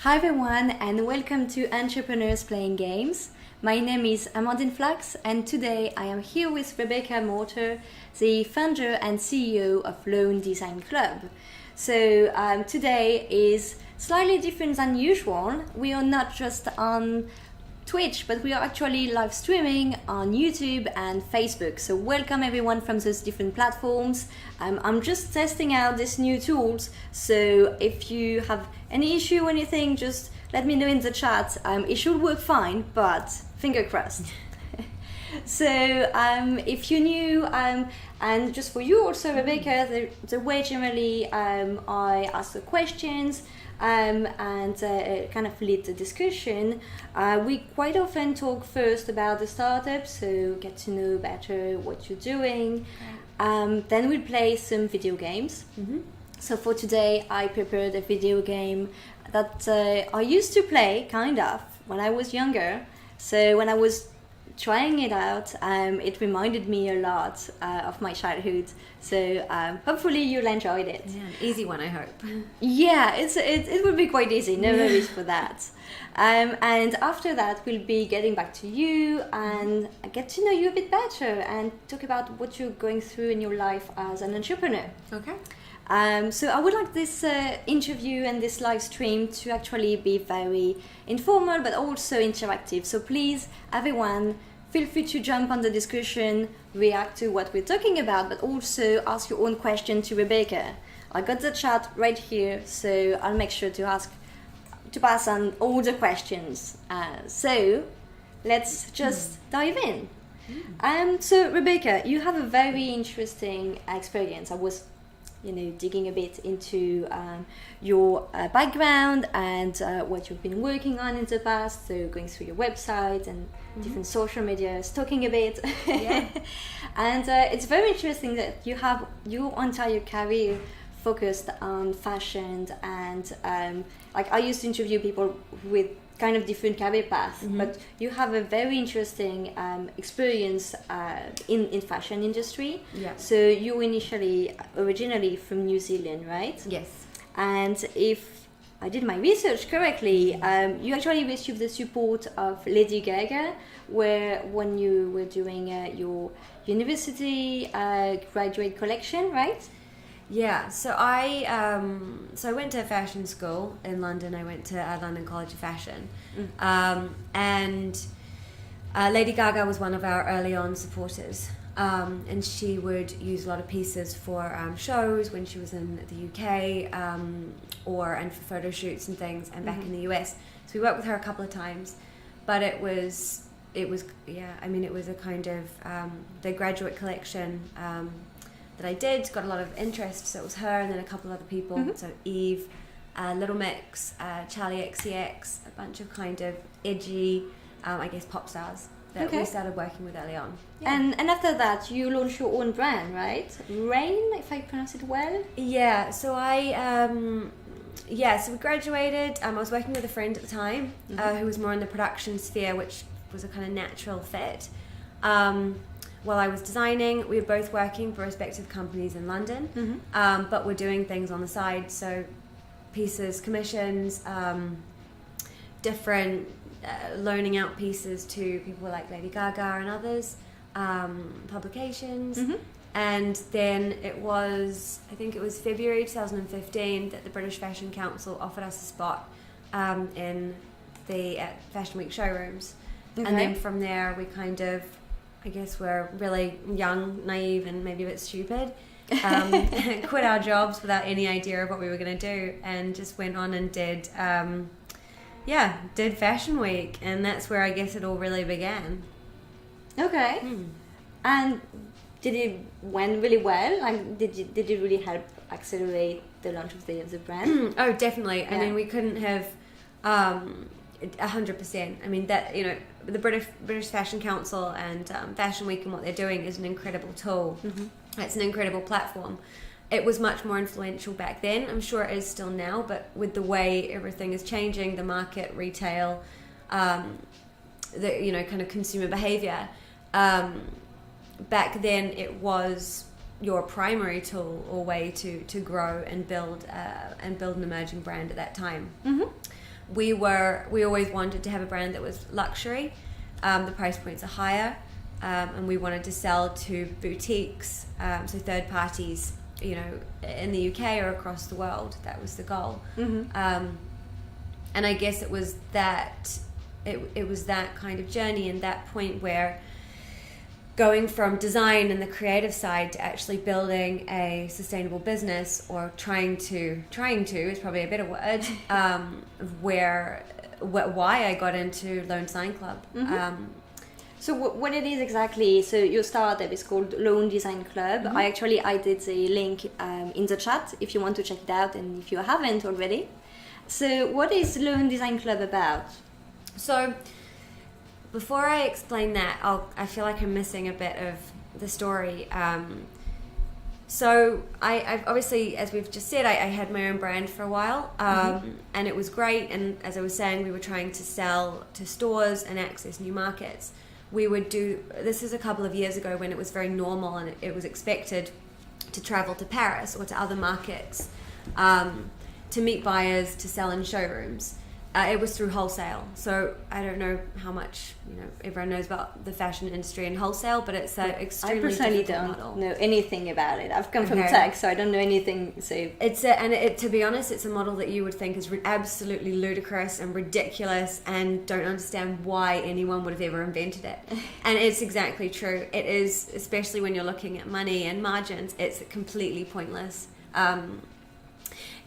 Hi everyone and welcome to Entrepreneurs Playing Games. My name is Amandine Flachs and today I am here with Rebecca Morter, the founder and CEO of Loom Design Club. So today is slightly different than usual. We are not just on Twitch, but we are actually live streaming on YouTube and Facebook. So welcome everyone from those different platforms. I'm just testing out these new tools. So if you have any issue or anything, just let me know in the chat. It should work fine, but finger crossed. So if you're new, and just for you also, Rebecca, the way generally I ask the questions, and kind of lead the discussion. We quite often talk first about the startup, so get to know better what you're doing. Then we'll play some video games. Mm-hmm. So for today, I prepared a video game that I used to play, kind of, when I was younger. So when I was trying it out, it reminded me a lot of my childhood. So hopefully you'll enjoy it. Yeah, an easy one, I hope. Yeah, it will be quite easy. No worries for that. And after that, we'll be getting back to you and get to know you a bit better and talk about what you're going through in your life as an entrepreneur. Okay. So I would like this interview and this live stream to actually be very informal but also interactive. So please, everyone, feel free to jump on the discussion, react to what we're talking about, but also ask your own question to Rebecca. I got the chat right here, so I'll make sure to pass on all the questions. So let's just dive in. So Rebecca, you have a very interesting experience. I was digging a bit into your background and what you've been working on in the past, so going through your website and different social medias, talking a bit. Yeah. And it's very interesting that you have your entire career focused on fashion and like I used to interview people with kind of different career paths, but you have a very interesting experience in fashion industry. Yeah. So you originally from New Zealand, right? Yes. And if I did my research correctly, you actually received the support of Lady Gaga, when you were doing your university graduate collection, right? Yeah, so I went to fashion school in London. I went to London College of Fashion, and Lady Gaga was one of our early on supporters, and she would use a lot of pieces for shows when she was in the UK, and for photo shoots and things, and back in the US. So we worked with her a couple of times, but it was a kind of the graduate collection. That I did, got a lot of interest, so it was her and then a couple of other people, so Eve, Little Mix, Charlie XCX, a bunch of kind of edgy, pop stars that we started working with early on. Yeah. And after that, you launched your own brand, right? Rain, if I pronounce it well? Yeah, so so we graduated, I was working with a friend at the time, who was more in the production sphere, which was a kind of natural fit. While I was designing, we were both working for respective companies in London, but we're doing things on the side, so pieces, commissions, different loaning out pieces to people like Lady Gaga and others, publications, and then I think it was February 2015 that the British Fashion Council offered us a spot in the Fashion Week showrooms, and then from there we kind of, I guess we're really young, naive, and maybe a bit stupid. Quit our jobs without any idea of what we were going to do, and just went on and did Fashion Week, and that's where I guess it all really began. Okay. And did it went really well? Like, did it really help accelerate the launch of the brand? Oh, definitely. Yeah. I mean, we couldn't have 100%. I mean, that, the British Fashion Council and Fashion Week and what they're doing is an incredible tool. It's an incredible platform. It was much more influential back then. I'm sure it is still now, but with the way everything is changing, the market, retail, kind of consumer behavior, back then it was your primary tool or way to grow and build an emerging brand at that time. we always wanted to have a brand that was luxury. The price points are higher, and we wanted to sell to boutiques, so third parties, you know, in the UK or across the world. That was the goal. And I guess it was that it was that kind of journey and that point where going from design and the creative side to actually building a sustainable business, or trying to is probably a better word, why I got into Loan Design Club. So what it is exactly, so your startup is called Loan Design Club. I did the link in the chat if you want to check it out, and if you haven't already. So what is Loan Design Club about? So before I explain that, I feel like I'm missing a bit of the story. So I've obviously, as we've just said, I had my own brand for a while, and it was great. And as I was saying, we were trying to sell to stores and access new markets. We would do, this is a couple of years ago when it was very normal and it was expected to travel to Paris or to other markets to meet buyers, to sell in showrooms. It was through wholesale. So I don't know how much, you know, everyone knows about the fashion industry and wholesale, but it's an extremely I difficult model. don't know anything about it. I've come from tech, so I don't know anything. So to be honest, it's a model that you would think is absolutely ludicrous and ridiculous, and don't understand why anyone would have ever invented it. And it's exactly true. It is, especially when you're looking at money and margins, it's completely pointless.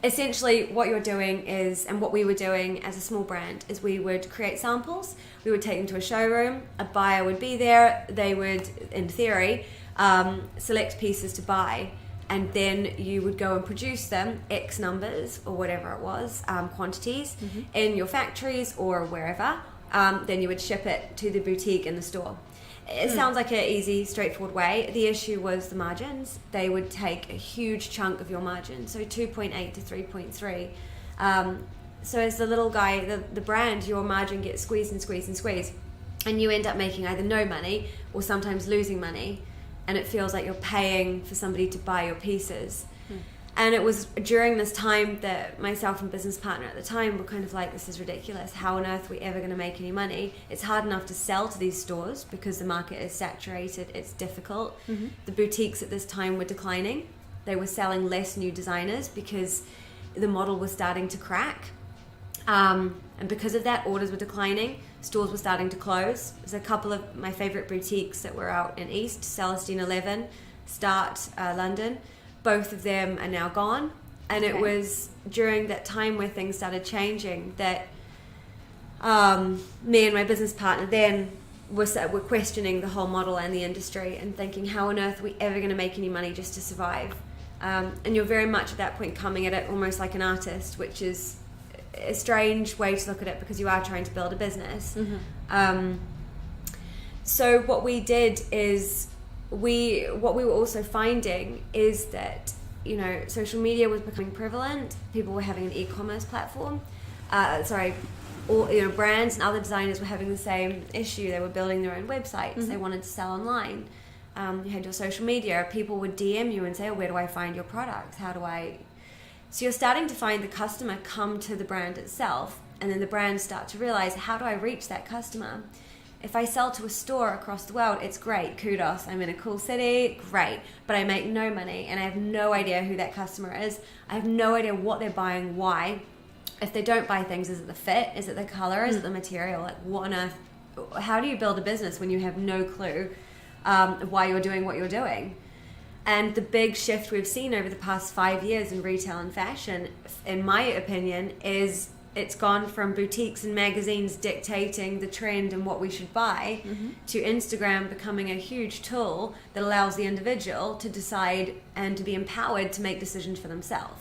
Essentially what you're doing is, and what we were doing as a small brand, is we would create samples, we would take them to a showroom, a buyer would be there, they would, in theory, select pieces to buy, and then you would go and produce them, X numbers, or whatever it was, quantities, in your factories or wherever. Then you would ship it to the boutique in the store. It sounds like an easy, straightforward way. The issue was the margins. They would take a huge chunk of your margin, so 2.8 to 3.3. So as the little guy, the brand, your margin gets squeezed and squeezed and squeezed, and you end up making either no money or sometimes losing money, and it feels like you're paying for somebody to buy your pieces. And it was during this time that myself and business partner at the time were kind of like, this is ridiculous. How on earth are we ever going to make any money? It's hard enough to sell to these stores because the market is saturated. It's difficult. The boutiques at this time were declining. They were selling less new designers because the model was starting to crack. And because of that, orders were declining. Stores were starting to close. There's a couple of my favorite boutiques that were out in East, Celestine 11, Start, London. Both of them are now gone, and it was during that time where things started changing that me and my business partner then were questioning the whole model and the industry and thinking, how on earth are we ever going to make any money just to survive? And you're very much at that point coming at it almost like an artist, which is a strange way to look at it because you are trying to build a business. So what we did is what we were also finding is that, you know, social media was becoming prevalent. People were having an e-commerce platform. Brands and other designers were having the same issue. They were building their own websites. They wanted to sell online. You had your social media. People would DM you and say, oh, where do I find your products? So you're starting to find the customer come to the brand itself, and then the brands start to realize, how do I reach that customer? If I sell to a store across the world, it's great, kudos, I'm in a cool city, great, but I make no money and I have no idea who that customer is. I have no idea what they're buying, why. If they don't buy things, is it the fit? Is it the color? Is it the material? Like, what on earth? How do you build a business when you have no clue why you're doing what you're doing? And the big shift we've seen over the past 5 years in retail and fashion, in my opinion, is it's gone from boutiques and magazines dictating the trend and what we should buy to Instagram becoming a huge tool that allows the individual to decide and to be empowered to make decisions for themselves.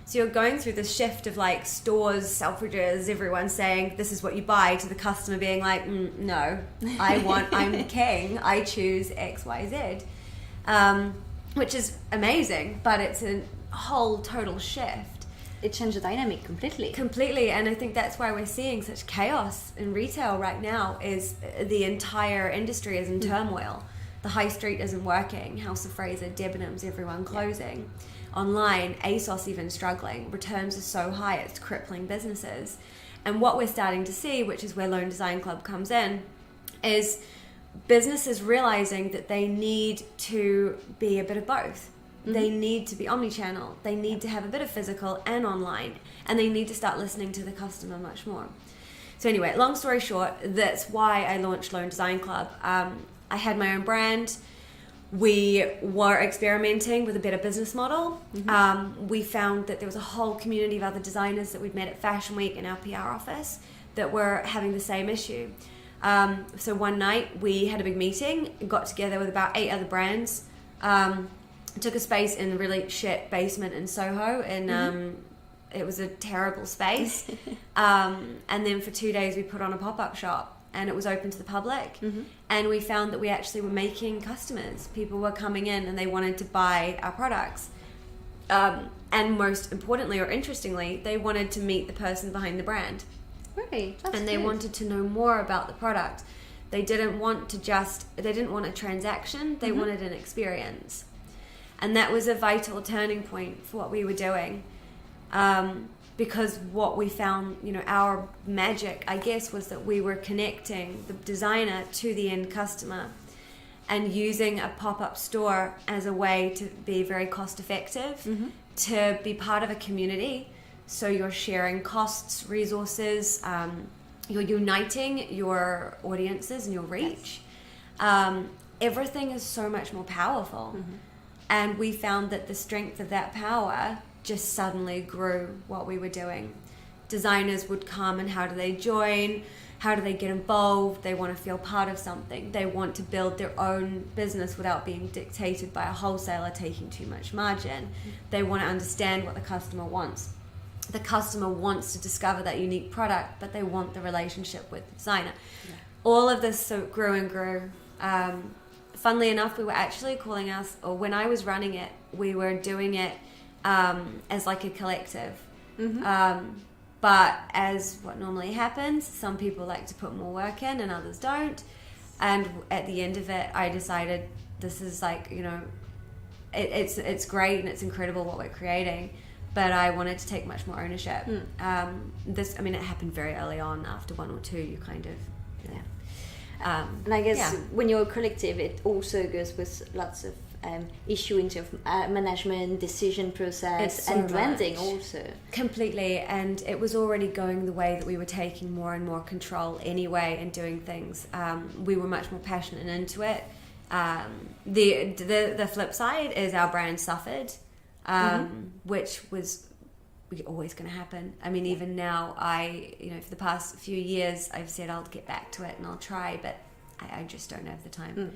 So you're going through this shift of like stores, Selfridges, everyone saying this is what you buy, to the customer being like, no, I'm the king, I choose X, Y, Z, which is amazing, but it's a whole total shift. It changed the dynamic completely. And I think that's why we're seeing such chaos in retail right now, is the entire industry is in turmoil. The high street isn't working. House of Fraser, Debenhams, everyone closing. Online, ASOS even struggling. Returns are so high, it's crippling businesses. And what we're starting to see, which is where Loan Design Club comes in, is businesses realizing that they need to be a bit of both. They need to be omnichannel. They need to have a bit of physical and online, and they need to start listening to the customer much more. So anyway, long story short, that's why I launched Loan Design Club. I had my own brand. We were experimenting with a better business model. We found that there was a whole community of other designers that we'd met at Fashion Week in our PR office that were having the same issue. So one night we had a big meeting, got together with about 8 other brands, took a space in a really shit basement in Soho, and it was a terrible space. And then for 2 days we put on a pop-up shop, and it was open to the public. And we found that we actually were making customers. People were coming in and they wanted to buy our products. And most importantly, or interestingly, they wanted to meet the person behind the brand. Really? That's and they good. wanted to know more about the product. They didn't want a transaction, they wanted an experience. And that was a vital turning point for what we were doing. Because what we found, our magic, I guess, was that we were connecting the designer to the end customer and using a pop-up store as a way to be very cost effective, to be part of a community. So you're sharing costs, resources, you're uniting your audiences and your reach. Everything is so much more powerful. And we found that the strength of that power just suddenly grew what we were doing. Designers would come, and how do they join? How do they get involved? They want to feel part of something. They want to build their own business without being dictated by a wholesaler taking too much margin. They want to understand what the customer wants. The customer wants to discover that unique product, but they want the relationship with the designer. All of this so grew and grew. Funnily enough, we were actually calling us, or when I was running it, we were doing it as like a collective. But as what normally happens, some people like to put more work in and others don't. And at the end of it, I decided this is like, it's great and it's incredible what we're creating, but I wanted to take much more ownership. It happened very early on. After 1 or 2, you kind of, and I guess when you're a collective, it also goes with lots of issue into management, decision process, and branding also. Completely, and it was already going the way that we were taking more and more control anyway and doing things. We were much more passionate and into it. The flip side is our brand suffered, which was always going to happen. I mean, even now, for the past few years, I've said I'll get back to it and I'll try, but I just don't have the time.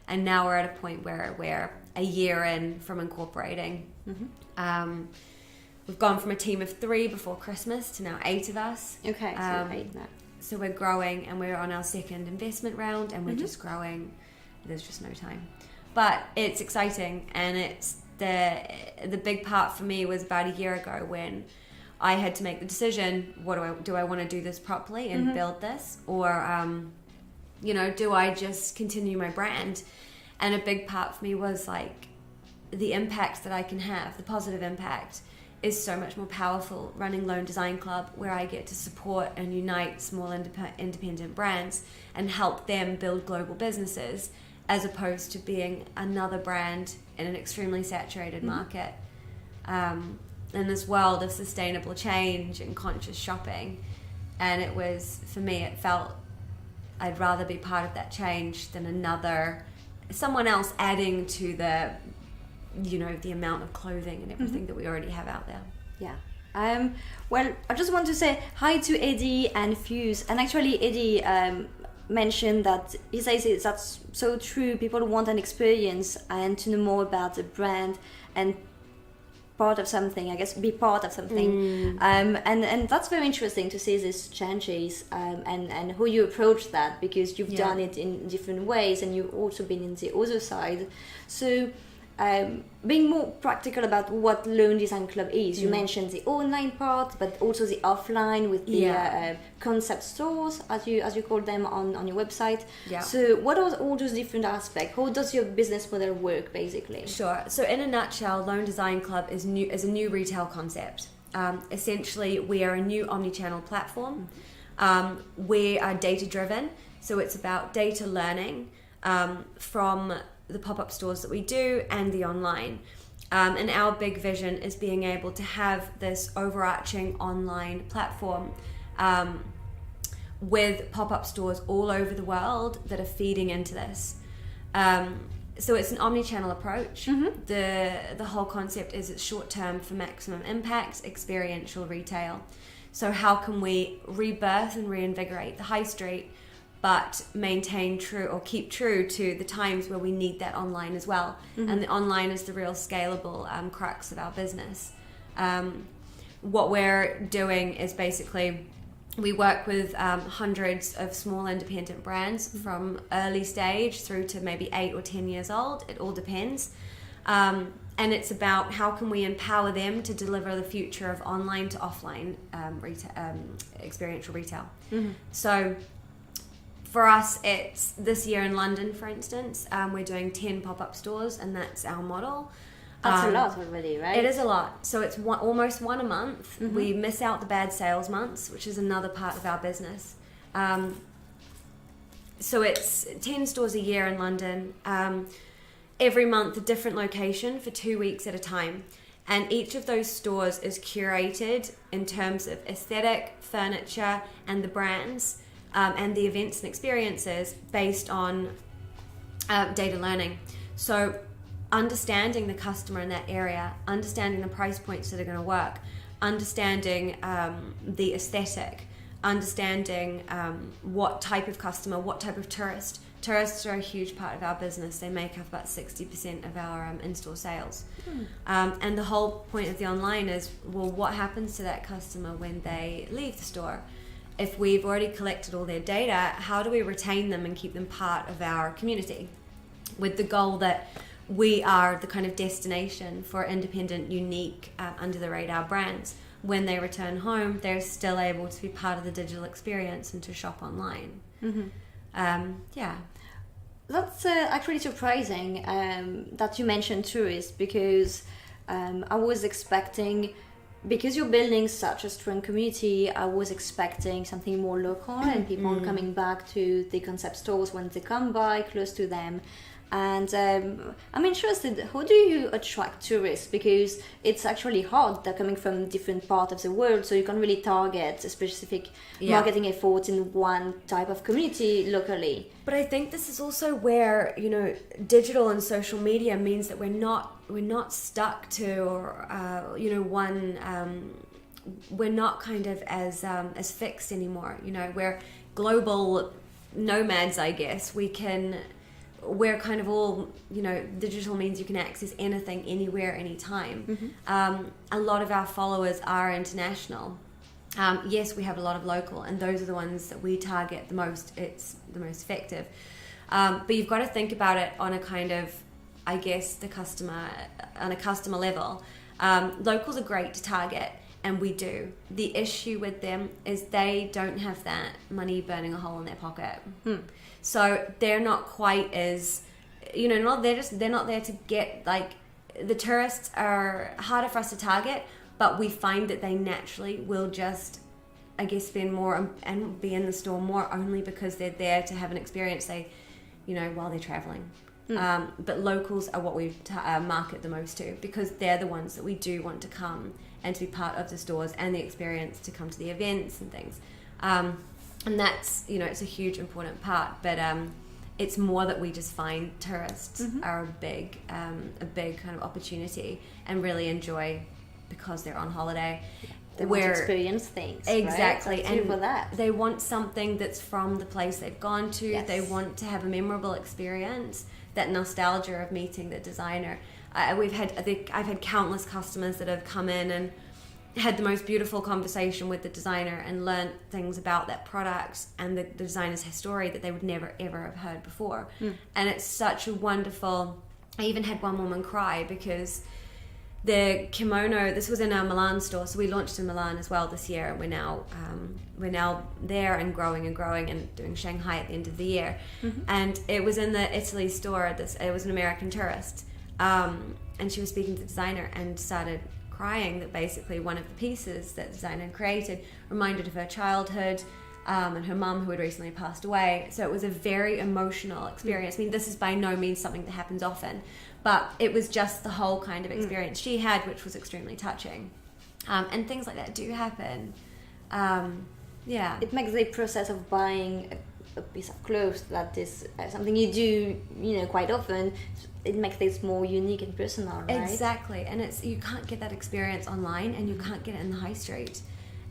And now we're at a point where we're a year in from incorporating. We've gone from a team of 3 before Christmas to now 8 of us. Okay, so 8 now. So we're growing, and we're on our 2nd investment round, and we're just growing. There's just no time. But it's exciting, and it's the big part for me was about a year ago when I had to make the decision, do I want to do this properly and build this, or do I just continue my brand? And a big part for me was like the impact that I can have, the positive impact is so much more powerful running Loan Design Club, where I get to support and unite small independent brands and help them build global businesses, as opposed to being another brand in an extremely saturated market. In this world of sustainable change and conscious shopping. And it was, for me, it felt I'd rather be part of that change than someone else adding to the amount of clothing and everything that we already have out there. Yeah. Well, I just want to say hi to Eddie and Fuse. And actually, Eddie mentioned that he says that's so true. People want an experience and to know more about the brand and part of something, I guess, be part of something. And that's very interesting to see these changes and how you approach that, because you've done it in different ways and you've also been in the other side. So being more practical about what Loan Design Club is, you mentioned the online part, but also the offline with the concept stores, as you call them on your website. So what are all those different aspects? How does your business model work, basically? Sure. So in a nutshell, Loan Design Club is a new retail concept. Essentially, we are a new omni-channel platform. We are data-driven, so it's about data learning from the pop-up stores that we do and the online. And our big vision is being able to have this overarching online platform with pop-up stores all over the world that are feeding into this. So it's an omni-channel approach. The whole concept is it's short-term for maximum impact, experiential retail. So how can we rebirth and reinvigorate the high street, but maintain true or keep true to the times where we need that online as well. And the online is the real scalable crux of our business. What we're doing is basically we work with hundreds of small independent brands from early stage through to maybe 8 or 10 years old. It all depends. And it's about how can we empower them to deliver the future of online to offline experiential retail. So for us, it's this year in London, for instance, we're doing 10 pop-up stores, and that's our model. That's a lot already, right? It is a lot. So it's almost one a month. We miss out the bad sales months, which is another part of our business. So it's 10 stores a year in London. Every month, a different location for 2 weeks at a time. And each of those stores is curated in terms of aesthetic, furniture, and the brands. And the events and experiences based on data learning. So understanding the customer in that area, understanding the price points that are going to work, understanding the aesthetic, understanding what type of customer, what type of tourist. Tourists are a huge part of our business. They make up about 60% of our in-store sales. And the whole point of the online is, well, what happens to that customer when they leave the store? If we've already collected all their data, how do we retain them and keep them part of our community? With the goal that we are the kind of destination for independent, unique, under-the-radar brands. When they return home, they're still able to be part of the digital experience and to shop online. Yeah. That's actually surprising that you mentioned tourists, because I was expecting, because you're building such a strong community, I was expecting something more local and people coming back to the concept stores when they come by close to them. And I'm interested, how do you attract tourists? Because it's actually hard. They're coming from different parts of the world, so you can't really target a specific marketing effort in one type of community locally. But I think this is also where, digital and social media means that we're not stuck to, one. We're not kind of as fixed anymore. We're global nomads, I guess. We're kind of all, digital means you can access anything, anywhere, anytime. A lot of our followers are international. Yes, we have a lot of local, and those are the ones that we target the most. It's the most effective. But you've got to think about it on a kind of, I guess, on a customer level. Locals are great to target, and we do. The issue with them is they don't have that money burning a hole in their pocket. So they're not quite as, they're not there to get, the tourists are harder for us to target, but we find that they naturally will just, I guess, spend more and be in the store more only because they're there to have an experience, while they're traveling. But locals are what we market the most to, because they're the ones that we do want to come and to be part of the stores and the experience, to come to the events and things. And that's, it's a huge important part, but it's more that we just find tourists are a big kind of opportunity and really enjoy, because they're on holiday. They want to experience things. Exactly. Right? And for that. They want something that's from the place they've gone to. Yes. They want to have a memorable experience, that nostalgia of meeting the designer. I've had countless customers that have come in and had the most beautiful conversation with the designer and learned things about that product and the designer's story that they would never ever have heard before. And it's such a wonderful. I even had one woman cry because the kimono, this was in our Milan store, so we launched in Milan as well this year, and we're now there and growing and doing Shanghai at the end of the year. And it was in the Italy store. It was an American tourist, and she was speaking to the designer and started crying that basically one of the pieces that the designer created reminded of her childhood, and her mum who had recently passed away. So it was a very emotional experience. I mean, this is by no means something that happens often, but it was just the whole kind of experience she had, which was extremely touching. And things like that do happen. Yeah. It makes the process of buying a piece of clothes that is something you do, quite often. It makes things more unique and personal, right? Exactly. And you can't get that experience online, and you can't get it in the high street.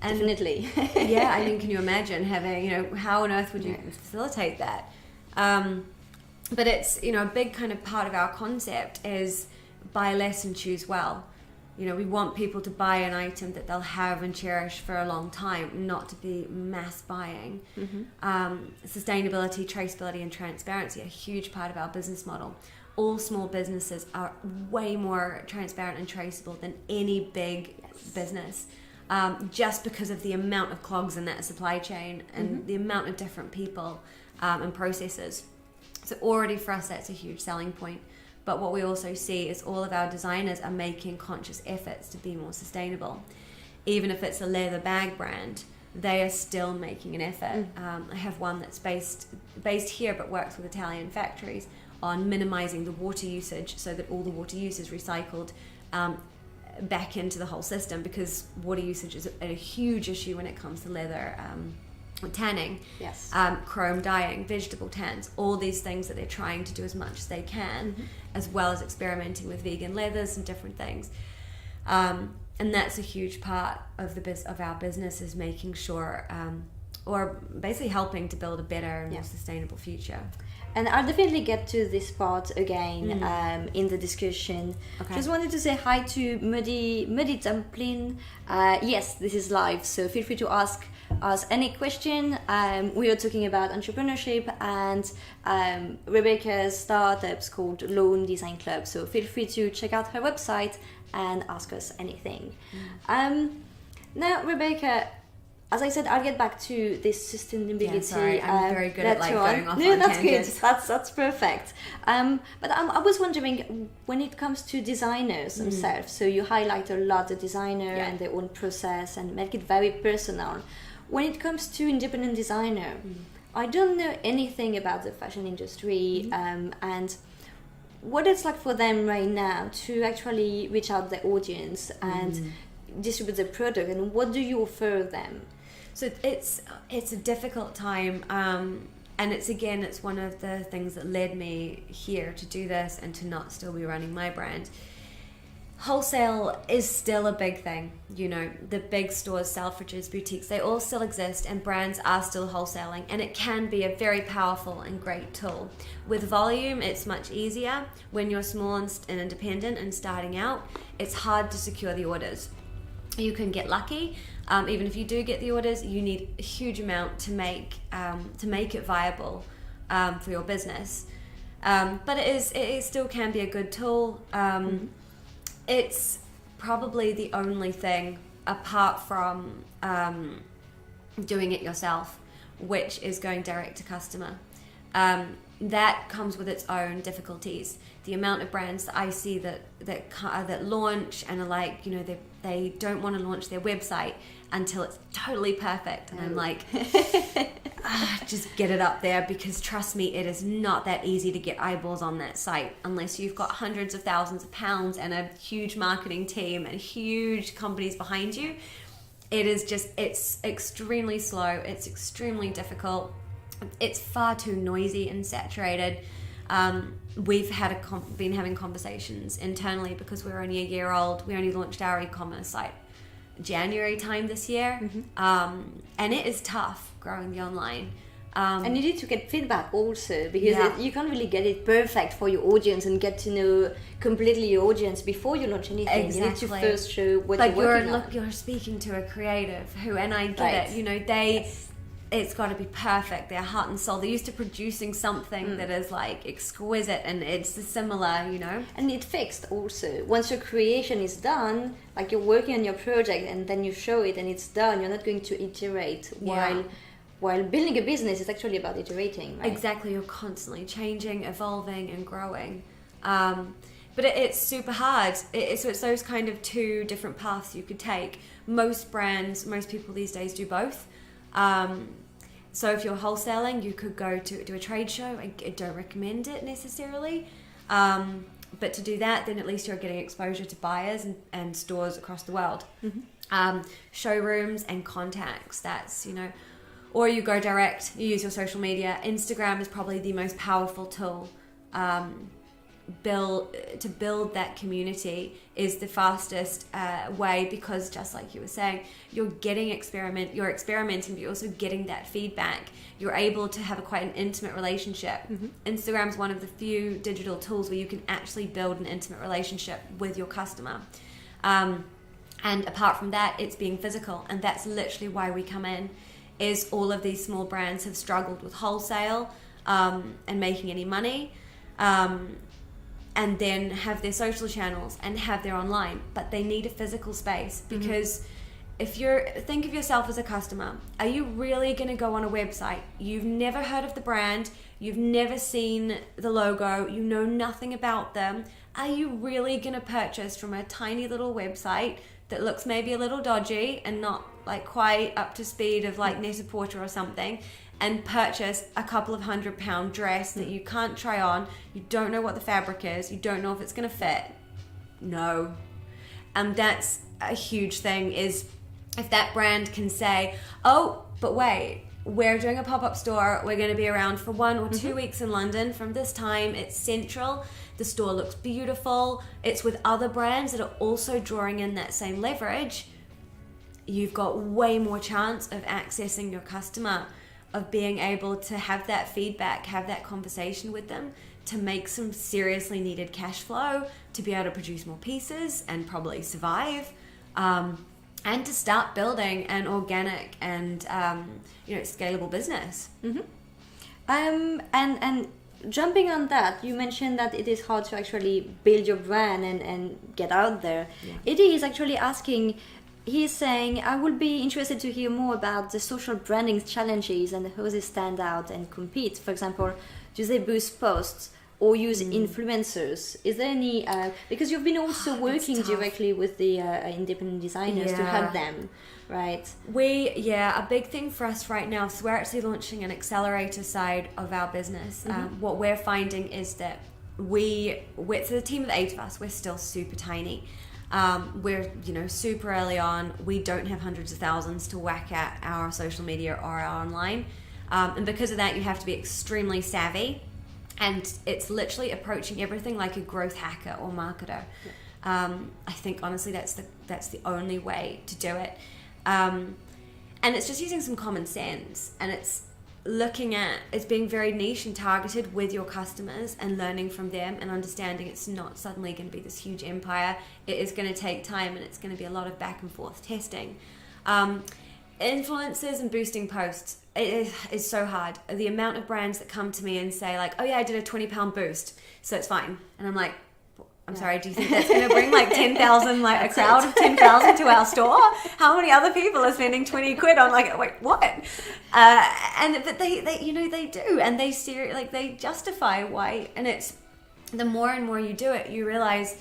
And definitely. Yeah, I mean, can you imagine having, how on earth would you facilitate that? But it's, a big kind of part of our concept is buy less and choose well. We want people to buy an item that they'll have and cherish for a long time, not to be mass buying. Sustainability, traceability, and transparency are a huge part of our business model. All small businesses are way more transparent and traceable than any big business. Just because of the amount of clogs in that supply chain and the amount of different people and processes. So already for us, that's a huge selling point. But what we also see is all of our designers are making conscious efforts to be more sustainable. Even if it's a leather bag brand, they are still making an effort. I have one that's based here but works with Italian factories on minimizing the water usage so that all the water use is recycled back into the whole system, because water usage is a huge issue when it comes to leather tanning, chrome dyeing, vegetable tans, all these things that they're trying to do as much as they can, as well as experimenting with vegan leathers and different things. And that's a huge part of our business, is making sure, or basically helping to build a better and more sustainable future. And I'll definitely get to this part again in the discussion. Okay. Just wanted to say hi to Muddy Dumpling. Yes, this is live, so feel free to ask us any question. We are talking about entrepreneurship and Rebecca's startup's called Loom Design Club. So feel free to check out her website and ask us anything. Now, Rebecca, as I said, I'll get back to this sustainability. Yeah, sorry, I'm very good at going off no, on that's tangents. Good. That's perfect. But I was wondering, when it comes to designers themselves, so you highlight a lot the designer and their own process and make it very personal. When it comes to independent designer, I don't know anything about the fashion industry and what it's like for them right now to actually reach out their audience and distribute their product, and what do you offer them? So it's a difficult time, and it's one of the things that led me here to do this and to not still be running my brand. Wholesale is still a big thing. The big stores, Selfridges, boutiques, they all still exist, and brands are still wholesaling, and it can be a very powerful and great tool. With volume, it's much easier. When you're small and independent and starting out, it's hard to secure the orders. You can get lucky. Even if you do get the orders, you need a huge amount to make it viable for your business. But it still can be a good tool. It's probably the only thing apart from doing it yourself, which is going direct to customer. That comes with its own difficulties. The amount of brands that I see that launch and are like, they don't want to launch their website until it's totally perfect, and I'm like, just get it up there, because trust me, it is not that easy to get eyeballs on that site unless you've got hundreds of thousands of pounds and a huge marketing team and huge companies behind you. It's extremely slow, it's extremely difficult, it's far too noisy and saturated. We've been having conversations internally, because we're only a year old. We only launched our e-commerce site January time this year, and it is tough growing the online. And you need to get feedback also, because you can't really get it perfect for your audience and get to know completely your audience before you launch anything. Exactly. You need to first show what you're working on. You're speaking to a creative who, and I get it, it's got to be perfect, their heart and soul. They're used to producing something that is like exquisite, and it's similar, And it's fixed also. Once your creation is done, like you're working on your project and then you show it and it's done, you're not going to iterate. While building a business is actually about iterating, right? Exactly, you're constantly changing, evolving and growing. But it's super hard. So it's those kind of two different paths you could take. Most people these days do both. So if you're wholesaling, you could go to do a trade show. I don't recommend it necessarily. But to do that, then at least you're getting exposure to buyers and stores across the world. Showrooms and contacts, that's, or you go direct, you use your social media. Instagram is probably the most powerful tool. To build that community is the fastest way, because just like you were saying, you're experimenting, but you're also getting that feedback. You're able to have quite an intimate relationship. Instagram's one of the few digital tools where you can actually build an intimate relationship with your customer. And apart from that, it's being physical, and that's literally why we come in. Is all of these small brands have struggled with wholesale and making any money. And then have their social channels and have their online, but they need a physical space, because think of yourself as a customer. Are you really going to go on a website? You've never heard of the brand, you've never seen the logo, you know nothing about them. Are you really going to purchase from a tiny little website that looks maybe a little dodgy and not like quite up to speed of like Net-a-Porter or something, and purchase a couple of £100 dress that you can't try on, you don't know what the fabric is, you don't know if it's going to fit? No. And that's a huge thing, is if that brand can say, oh, but wait, we're doing a pop-up store, we're going to be around for 1 or 2 weeks in London from this time, it's central, the store looks beautiful, it's with other brands that are also drawing in that same leverage, you've got way more chance of accessing your customer, of being able to have that feedback, have that conversation with them, to make some seriously needed cash flow, to be able to produce more pieces and probably survive, and to start building an organic and scalable business. And jumping on that, you mentioned that it is hard to actually build your brand and get out there. Eddie is actually asking, he's saying, I would be interested to hear more about the social branding challenges and how they stand out and compete. For example, do they boost posts or use influencers? Is there any, because you've been also working directly with the independent designers to help them, right? A big thing for us right now, so we're actually launching an Accelerator side of our business. What we're finding is that it's a team of 8 of us, we're still super tiny. We're super early on, we don't have hundreds of thousands to whack at our social media or our online, and because of that you have to be extremely savvy, and it's literally approaching everything like a growth hacker or marketer. I think honestly that's the only way to do it, and it's just using some common sense, and it's being very niche and targeted with your customers and learning from them and understanding it's not suddenly going to be this huge empire. It is going to take time, and it's going to be a lot of back and forth testing. Influencers and boosting posts, it is so hard. The amount of brands that come to me and say like, oh yeah, I did a £20 boost, so it's fine. And I'm like, I'm sorry, do you think that's going to bring like 10,000, like a crowd of 10,000 to our store? How many other people are spending 20 quid on like, wait, what? But they do, and they justify why. And it's the more and more you do it, you realize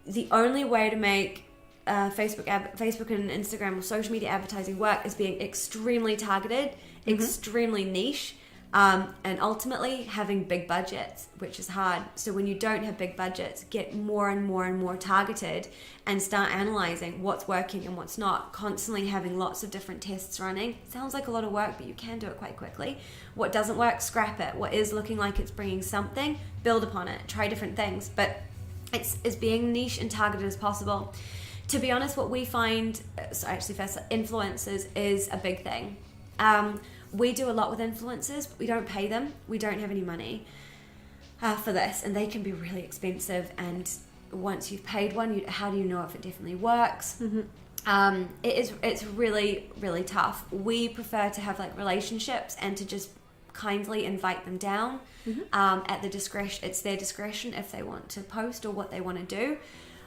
the only way to make Facebook and Instagram or social media advertising work is being extremely targeted, extremely niche. And ultimately having big budgets, which is hard. So when you don't have big budgets, get more and more and more targeted and start analyzing what's working and what's not, constantly having lots of different tests running. Sounds like a lot of work, but you can do it quite quickly. What doesn't work, scrap it. What is looking like it's bringing something, build upon it, try different things. But it's being niche and targeted as possible. To be honest, what we find, influencers is a big thing. We do a lot with influencers, but we don't pay them. We don't have any money for this, and they can be really expensive. And once you've paid one, how do you know if it definitely works? It's really, really tough. We prefer to have like relationships and to just kindly invite them down at the discretion. It's their discretion if they want to post or what they want to do.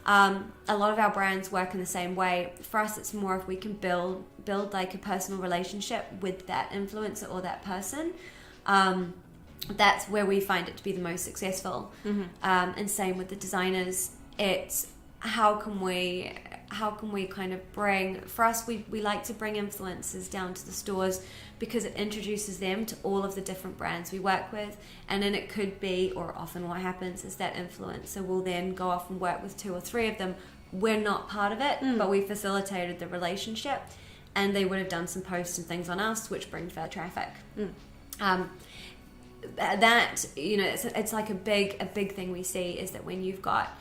A lot of our brands work in the same way. For us, it's more if we can build like a personal relationship with that influencer or that person. that's where we find it to be the most successful. And same with the designers. It's how can we kind of bring, for us, we like to bring influencers down to the stores because it introduces them to all of the different brands we work with. And then it could be, or often what happens is that influencer will then go off and work with 2 or 3 of them. We're not part of it, but we facilitated the relationship, and they would have done some posts and things on us, which brings our traffic. That, you know, it's like a big thing we see is that when you've got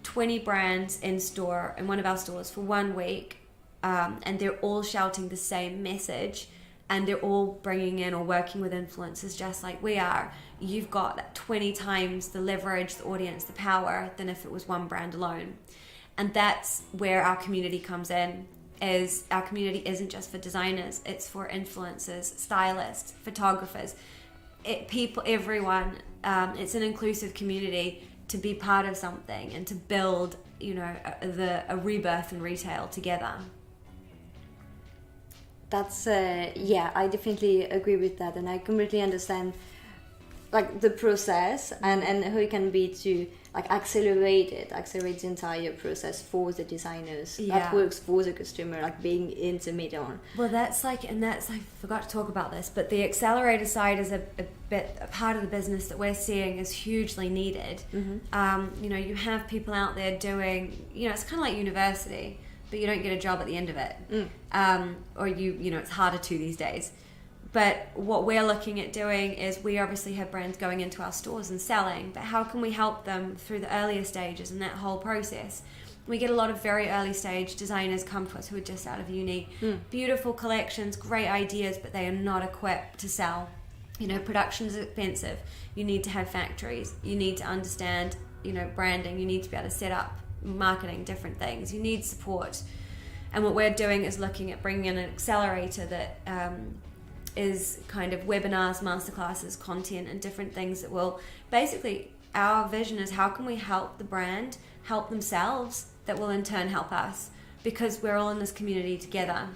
20 brands in store in one of our stores for 1 week, and they're all shouting the same message, and they're all bringing in or working with influencers just like we are, you've got 20 times the leverage, the audience, the power than if it was one brand alone. And that's where our community comes in. Is our community isn't just for designers, it's for influencers, stylists, photographers, everyone. It's an inclusive community to be part of something and to build, you know, a rebirth in retail together. That's yeah, I definitely agree with that, and I completely understand like the process and how it can be to like accelerate the entire process for the designers. That works for the customer, like being in the middle. Well, that's I forgot to talk about this, but the Accelerator side is a part of the business that we're seeing is hugely needed. You know, you have people out there doing, you know, it's kind of like university, but you don't get a job at the end of it. Or you know, it's harder to these days. But what we're looking at doing is we obviously have brands going into our stores and selling, but how can we help them through the earlier stages in that whole process? We get a lot of very early stage designers come to us who are just out of uni. Beautiful collections, great ideas, but they are not equipped to sell. You know, production is expensive. You need to have factories. You need to understand, you know, branding. You need to be able to set up marketing, different things. You need support. And what we're doing is looking at bringing in an accelerator that is kind of webinars, masterclasses, content, and different things that will basically, our vision is how can we help the brand help themselves that will in turn help us, because we're all in this community together.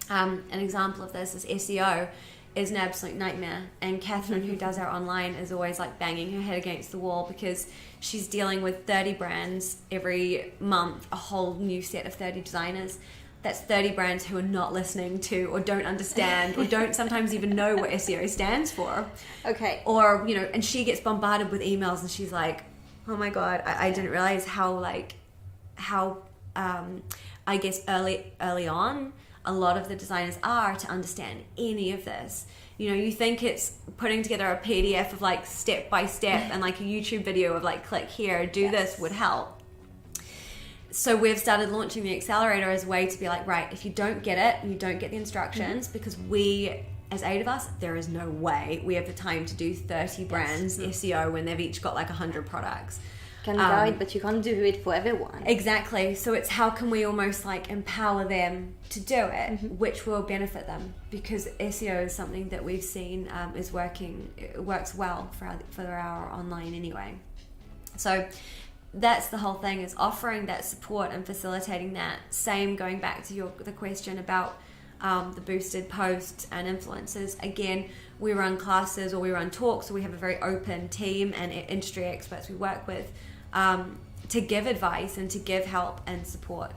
An example of this is SEO is an absolute nightmare, and Catherine, who does our online, is always like banging her head against the wall because she's dealing with 30 brands every month, a whole new set of 30 designers. That's 30 brands who are not listening to or don't understand or don't sometimes even know what SEO stands for. Okay. Or, you know, and she gets bombarded with emails and she's like, oh my God, I didn't realize how I guess early on a lot of the designers are to understand any of this. You know, you think it's putting together a PDF of like step by step and like a YouTube video of like click here, do this would help. So we've started launching the Accelerator as a way to be like, right, if you don't get it, you don't get the instructions, because we, as 8 of us, there is no way we have the time to do 30 brands SEO when they've each got like 100 products. Can guide, but you can't do it for everyone. Exactly. So it's how can we almost like empower them to do it, which will benefit them, because SEO is something that we've seen is working. It works well for our online anyway. So that's the whole thing, is offering that support and facilitating that. Same going back to the question about the boosted posts and influencers. Again, we run classes or we run talks, so we have a very open team and industry experts we work with to give advice and to give help and support,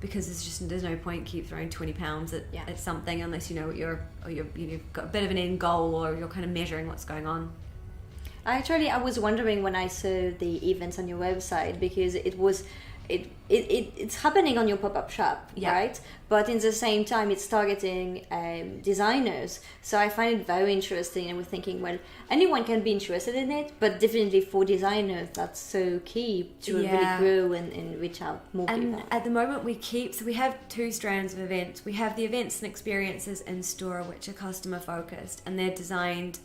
because there's no point keep throwing 20 pounds at something unless you know what you've got a bit of an end goal, or you're kind of measuring what's going on. Actually, I was wondering when I saw the events on your website, because it's happening on your pop-up shop, right? But in the same time, it's targeting designers. So I find it very interesting, and we're thinking, well, anyone can be interested in it, but definitely for designers, that's so key to really grow and reach out more people. At the moment, we have 2 strands of events. We have the events and experiences in store, which are customer focused, and they're designed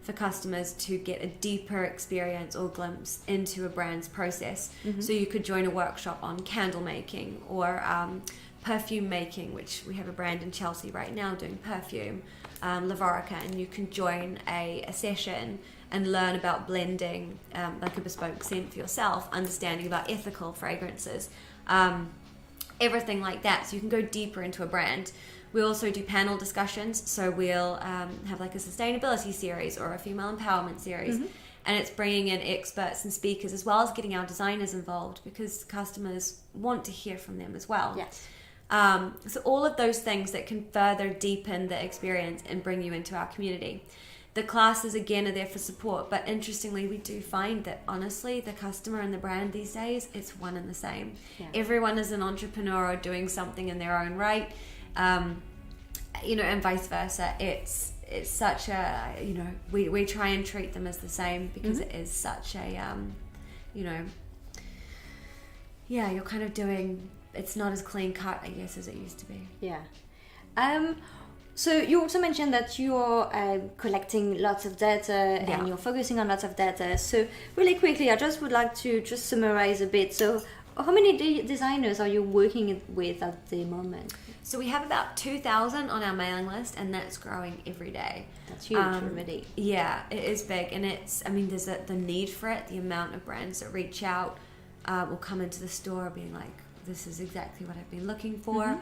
for customers to get a deeper experience or glimpse into a brand's process. So you could join a workshop on candle making or perfume making, which we have a brand in Chelsea right now doing perfume, Lavorica, and you can join a session and learn about blending like a bespoke scent for yourself, understanding about ethical fragrances, everything like that. So you can go deeper into a brand. We also do panel discussions, so we'll have like a sustainability series or a female empowerment series, and it's bringing in experts and speakers as well as getting our designers involved, because customers want to hear from them as well. Yes. So all of those things that can further deepen the experience and bring you into our community. The classes, again, are there for support, but interestingly, we do find that, honestly, the customer and the brand these days, it's one and the same. Yeah. Everyone is an entrepreneur or doing something in their own right, and vice versa. It's such a, we try and treat them as the same, because it is such a, you're kind of doing, it's not as clean cut, I guess, as it used to be. Yeah. So you also mentioned that you're collecting lots of data and you're focusing on lots of data. So really quickly, I just would like to just summarize a bit. So how many designers are you working with at the moment? So we have about 2,000 on our mailing list, and that's growing every day. That's huge already. Yeah, it is big, and it's, there's the need for it. The amount of brands that reach out will come into the store being like, this is exactly what I've been looking for.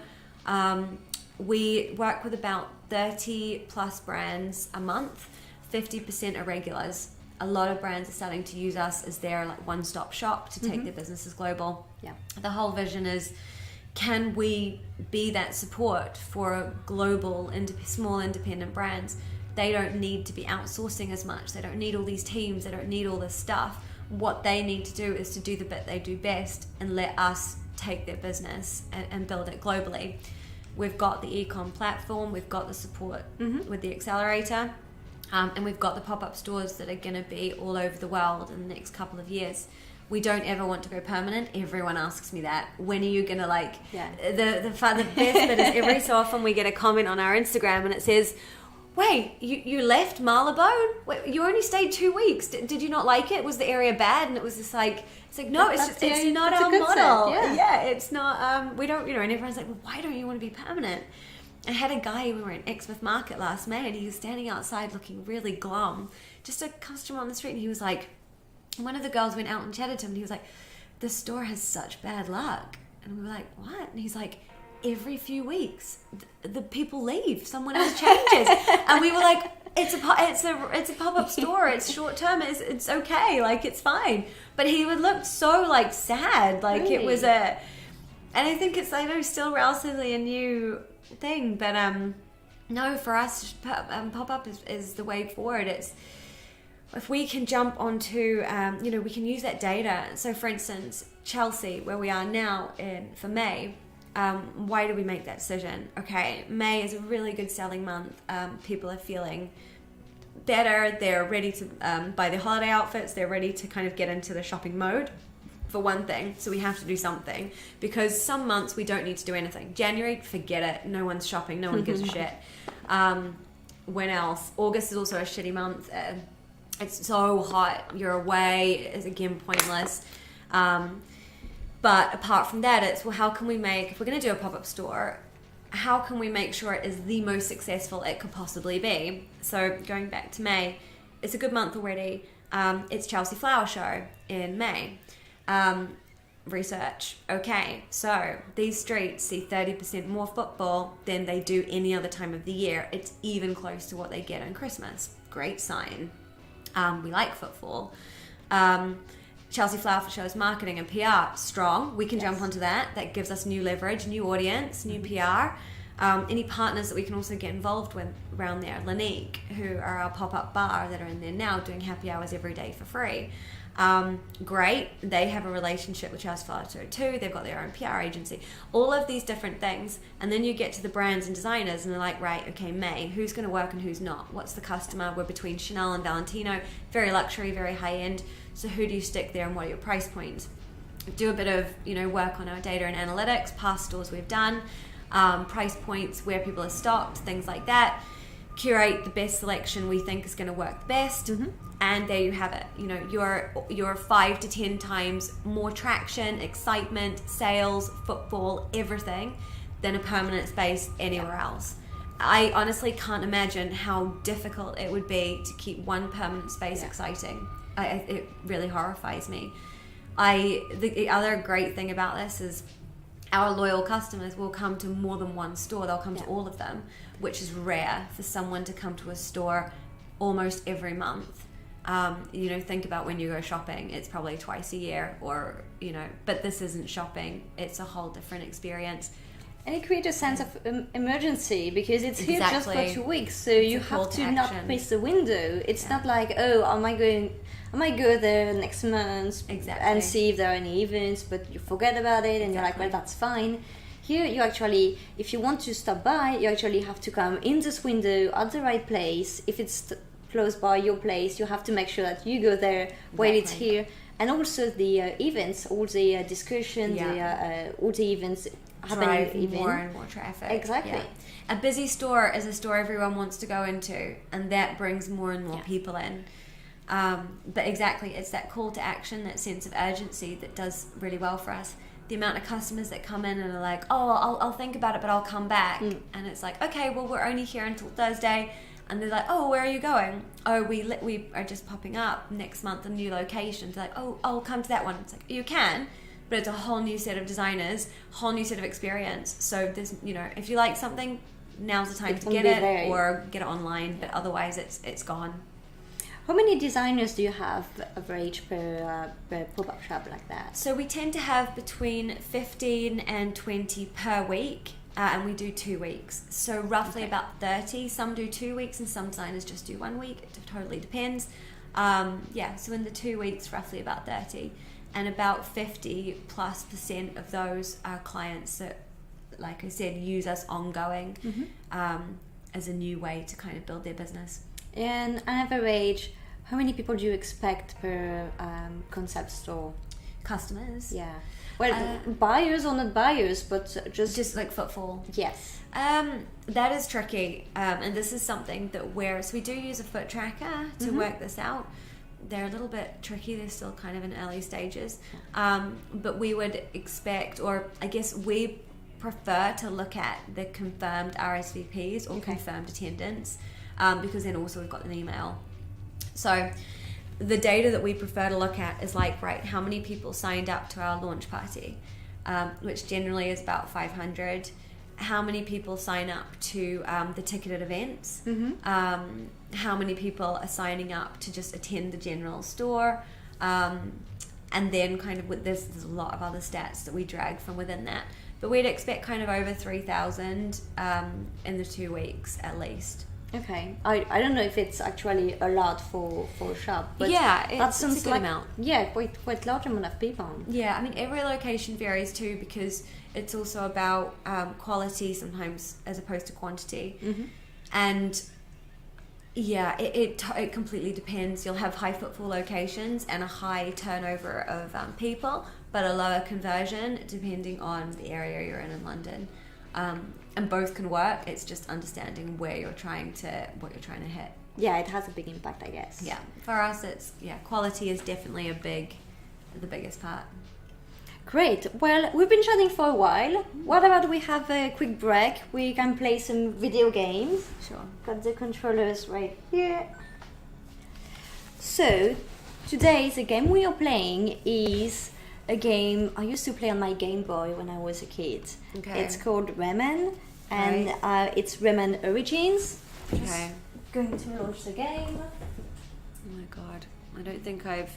We work with about 30 plus brands a month. 50% are regulars. A lot of brands are starting to use us as their like one-stop shop to take their businesses global. Yeah. The whole vision is, can we be that support for global small independent brands? They don't need to be outsourcing as much. They don't need all these teams. They don't need all this stuff. What they need to do is to do the bit they do best and let us take their business and build it globally. We've got the e-com platform, we've got the support with the Accelerator, and we've got the pop-up stores that are going to be all over the world in the next couple of years. We don't ever want to go permanent. Everyone asks me that. When are you going to the best bit is every so often we get a comment on our Instagram and it says, wait, you left Marylebone? Wait, you only stayed 2 weeks. Did you not like it? Was the area bad? And it was just like, no, it's not our model. Yeah, it's not, we don't, and everyone's like, well, why don't you want to be permanent? I had a guy, we were in Exmouth Market last May, and he was standing outside looking really glum. Just a customer on the street, and he was like, one of the girls went out and chatted to him, and he was like, the store has such bad luck. And we were like, what? And he's like, every few weeks, the people leave, someone else changes. And we were like, it's a pop-up store, it's short term, it's okay, like it's fine. But he would look so like sad, like really? It was and I think it's still relatively a new thing, but no, for us pop-up is the way forward. It's, if we can jump onto we can use that data. So for instance, Chelsea, where we are now for May, why do we make that decision? Okay, May is a really good selling month. People are feeling better. They're ready to buy their holiday outfits. They're ready to kind of get into the shopping mode, for one thing. So we have to do something, because some months we don't need to do anything. January, forget it. No one's shopping. No one gives a shit. When else? August is also a shitty month. It's so hot. You're away. It's again pointless. But apart from that, it's, well, how can we make, if we're going to do a pop-up store, how can we make sure it is the most successful it could possibly be? So going back to May, it's a good month already. It's Chelsea Flower Show in May. Research. Okay, so these streets see 30% more football than they do any other time of the year. It's even close to what they get on Christmas. Great sign. We like football. Chelsea Flower Show's marketing and PR, strong. We can jump onto that. That gives us new leverage, new audience, new PR. Any partners that we can also get involved with around there. Lanique, who are our pop-up bar that are in there now doing happy hours every day for free. Great. They have a relationship with Chelsea Flower Show too. They've got their own PR agency. All of these different things. And then you get to the brands and designers and they're like, right, okay, May, who's going to work and who's not? What's the customer? We're between Chanel and Valentino. Very luxury, very high-end. So who do you stick there and what are your price points? Do a bit of, work on our data and analytics, past stores we've done, price points, where people are stocked, things like that. Curate the best selection we think is going to work the best. And there you have it. You're 5 to 10 times more traction, excitement, sales, football, everything than a permanent space anywhere else. I honestly can't imagine how difficult it would be to keep one permanent space exciting. It really horrifies me. The other great thing about this is our loyal customers will come to more than one store. They'll come to all of them, which is rare for someone to come to a store almost every month. You know, think about when you go shopping, it's probably twice a year, or, you know, but this isn't shopping. It's a whole different experience. And it creates a sense of emergency, because it's here just for 2 weeks, so It's you a call have to to not action. miss the window. It's not like, oh, I might go there next month and see if there are any events, but you forget about it and you're like, well, that's fine. Here, you actually, if you want to stop by, you actually have to come in this window at the right place. If it's close by your place, you have to make sure that you go there while it's here. And also the events, all the discussions, all the events happening. Drive more and more traffic. Exactly. Yeah. A busy store is a store everyone wants to go into, and that brings more and more people in. But exactly, it's that call to action, that sense of urgency that does really well for us. The amount of customers that come in and are like, oh, I'll think about it, but I'll come back. And it's like, okay, well, we're only here until Thursday. And they're like, oh, where are you going? Oh, we are just popping up next month, a new location. They're like, oh, I'll come to that one. It's like, you can, but it's a whole new set of designers, whole new set of experience. So there's, you know, if you like something, now's the time to get it, or get it online. But otherwise, it's gone. How many designers do you have average per pop-up shop like that? So we tend to have between 15 and 20 per week. And we do 2 weeks, so roughly about 30. Some do 2 weeks and some designers just do 1 week. It totally depends. So in the 2 weeks, roughly about 30, and about 50+% of those are clients that, like I said, use us ongoing as a new way to kind of build their business. And on average, how many people do you expect per concept store? Customers? Yeah. Well, buyers or not buyers, but just like footfall. Yes. That is tricky, and this is something that so we do use a foot tracker to work this out. They're a little bit tricky. They're still kind of in early stages, but we would expect, or I guess we prefer to look at the confirmed RSVPs or confirmed attendance, because then also we've got an email. So the data that we prefer to look at is like, right, how many people signed up to our launch party, which generally is about 500. How many people sign up to the ticketed events? How many people are signing up to just attend the general store? And then kind of there's a lot of other stats that we drag from within that. But we'd expect kind of over 3,000 in the 2 weeks at least. Okay, I don't know if it's actually a lot for a shop, but it's a good amount. Yeah, quite large amount of people. Yeah, I mean every location varies too, because it's also about quality sometimes as opposed to quantity, and it completely depends. You'll have high footfall locations and a high turnover of people, but a lower conversion depending on the area you're in London. And both can work. It's just understanding what you're trying to hit. Yeah, it has a big impact, I guess. Yeah, for us, it's quality is definitely the biggest part. Great. Well, we've been chatting for a while. What about we have a quick break? We can play some video games. Sure. Got the controllers right here. So, today the game we are playing is a game I used to play on my Game Boy when I was a kid. Okay. It's called Rayman, and it's Rayman Origins. Okay. Going to launch the game. Oh my god, I don't think I've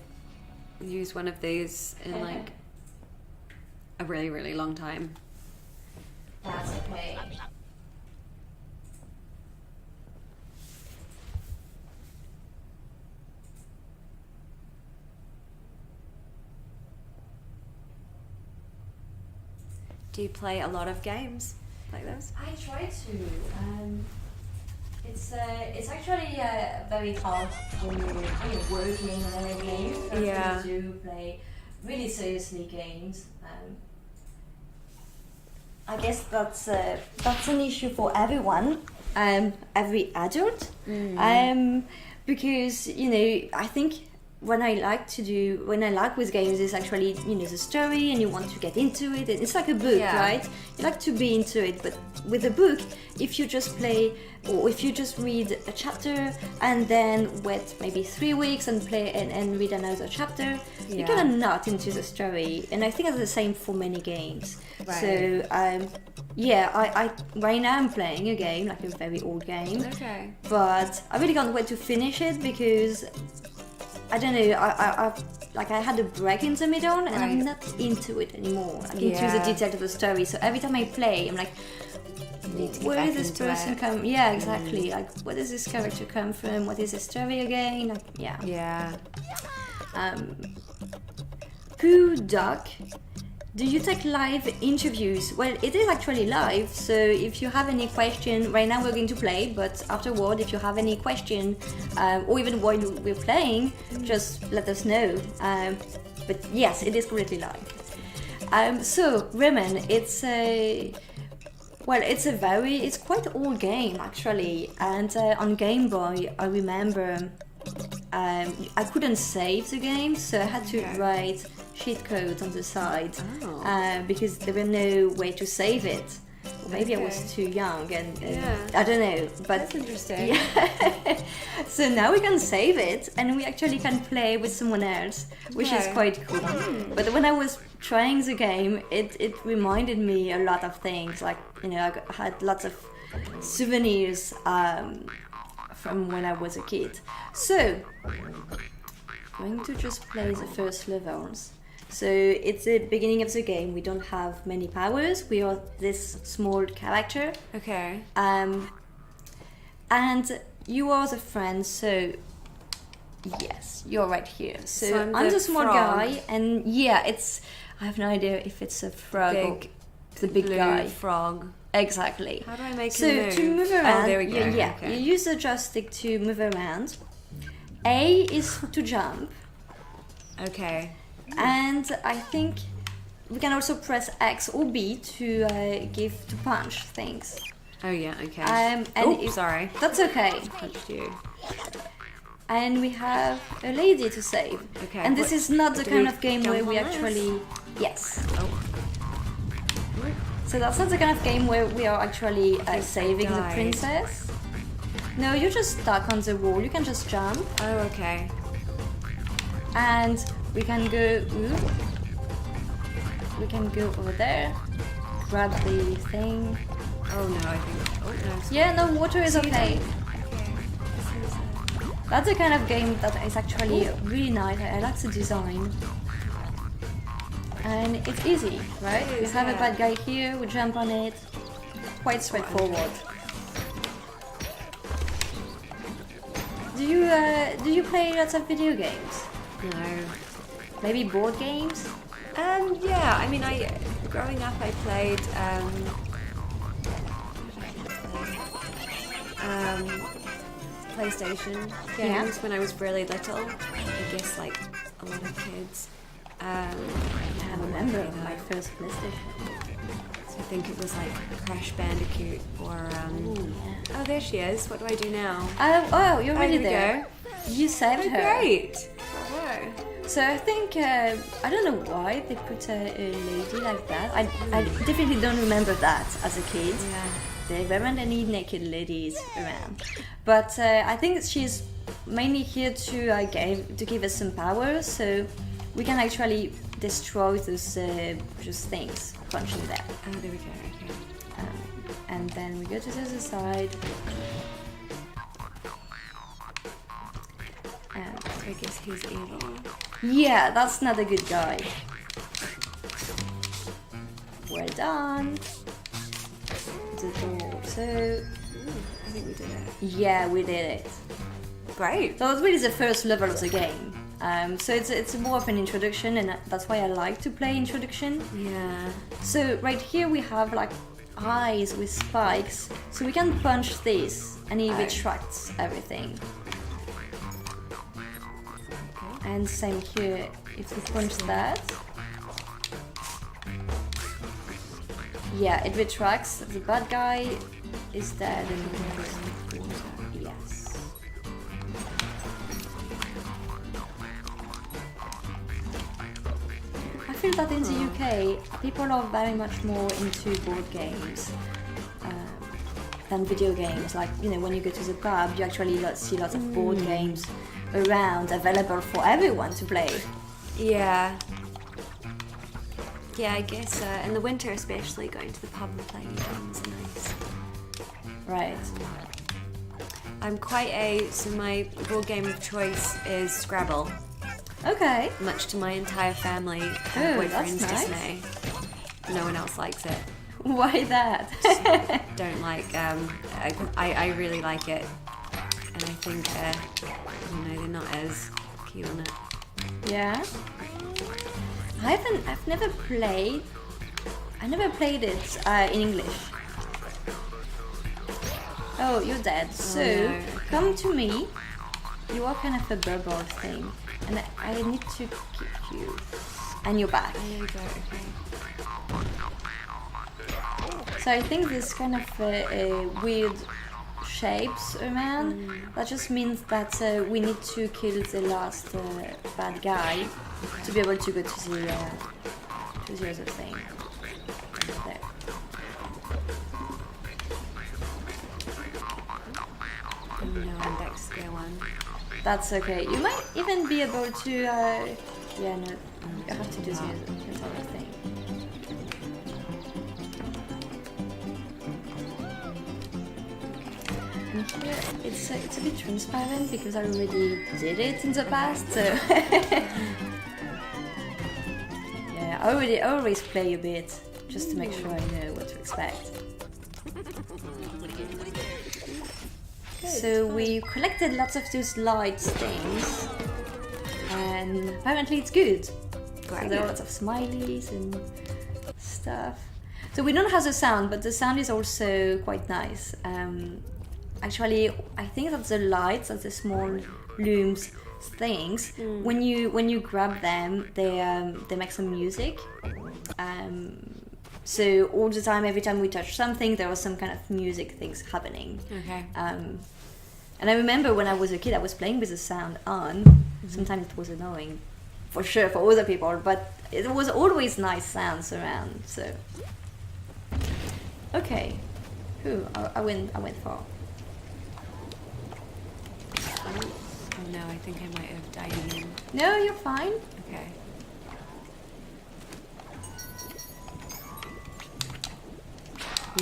used one of these in like a really, really long time. That's okay. Do you play a lot of games like this? I try to. It's actually very hard when you're working on a game. Yeah. To play really seriously games. I guess that's an issue for everyone, every adult, because I think when I like with games is actually, the story and you want to get into it. It's like a book, right? You like to be into it, but with a book, if you just play or if you just read a chapter and then wait maybe 3 weeks and play and read another chapter, you're kind of not into the story. And I think it's the same for many games. Right. So I right now I'm playing a game, like a very old game. Okay. But I really can't wait to finish it because I don't know, I had a break in the middle and I'm not into it anymore. Like into the details of the story. So every time I play, I'm like, where did this person come? Yeah, exactly. Like, where does this character come from? What is the story again? Like, Yeah. Pooh Duck. Do you take live interviews? Well, it is actually live, so if you have any question, right now we're going to play, but afterward, if you have any question, or even while we're playing, just let us know. But yes, it is completely live. So, Rayman, it's quite old game actually, and on Game Boy, I remember I couldn't save the game, so I had to write cheat codes on the side because there were no way to save it. Or maybe I was too young and I don't know. But that's interesting. Yeah. So now we can save it and we actually can play with someone else, which is quite cool. But when I was trying the game, it reminded me a lot of things. Like, I had lots of souvenirs from when I was a kid. So I'm going to just play the first levels. So it's the beginning of the game. We don't have many powers. We are this small character. Okay. And you are the friend. So yes, you're right here. So I'm the small guy, and I have no idea if it's a frog or the big guy. Frog. Exactly. How do I make him move? So to move around, there we go. Okay. You use the joystick to move around. A is to jump. Okay. And I think we can also press X or B to punch things. Oh yeah, okay. And sorry. That's okay. Punched you. And we have a lady to save. Okay. And this is not the kind of game where we on this? actually... Yes. Oh. So that's not the kind of game where we are actually saving the princess. No, you're just stuck on the wall. You can just jump. Oh, okay. And we can go... We can go over there. Grab the thing. Oh no, I think... Oh no. Yeah, no, water is okay. That's the kind of game that is actually really nice. I like the design. And it's easy, right? We have a bad guy here, we jump on it. Quite straightforward. Do you play lots of video games? No. Maybe board games? Yeah, I mean, growing up I played PlayStation games when I was really little. I guess like a lot of kids. I remember my first PlayStation. So I think it was like Crash Bandicoot or oh, there she is. What do I do now? Oh, you're already there. Go. You saved her. Great. Bravo. So I think I don't know why they put a lady like that. I definitely don't remember that as a kid. Yeah. There weren't any naked ladies around, but I think she's mainly here to give us some powers, so we can actually destroy those just things punching them. Oh, there we go. Okay. And then we go to the other side. I guess he's evil. Yeah, that's not a good guy. Well done. The door. So I think we did it. yeah, we did it. Great. So it was really the first level of the game. So it's more of an introduction, and that's why I like to play introduction. Yeah. So right here we have like eyes with spikes, so we can punch this, and it retracts everything. And same here, if we punch that, yeah, it retracts. The bad guy is dead, and yes. feel that in the UK, people are very much more into board games than video games. Like, you know, when you go to the pub, you actually see lots of board games around, available for everyone to play. Yeah. Yeah, I guess in the winter especially, going to the pub and playing games are nice. Right. So my board game of choice is Scrabble. Okay. Much to my entire family and boyfriend's dismay. No one else likes it. Why that? Don't like, I really like it. And I think, they're not as keen on it. Yeah. I've never played it in English. Oh, you're dead. So, no. Come to me. You are kind of a bubble thing. And I need to kick you. And you're back. There you go, okay. So I think this kind of weird shapes around. That just means that we need to kill the last bad guy to be able to go to the other thing. There. No, I'm back to square one. That's okay. You might even be able to. You have to do the other thing. And here it's a bit transparent because I already did it in the past. So yeah, I always play a bit just to make sure I know what to expect. So we collected lots of those lights things, and apparently it's good. So there are lots of smileys and stuff. So we don't have the sound, but the sound is also quite nice. Actually, I think that the lights, that the small looms things, when you grab them, they make some music. So all the time, every time we touch something, there was some kind of music things happening. Okay. And I remember when I was a kid, I was playing with the sound on. Sometimes it was annoying, for sure, for other people, but it was always nice sounds around. So, okay, I went far. Oh no, I think I might have died again. No, you're fine. Okay.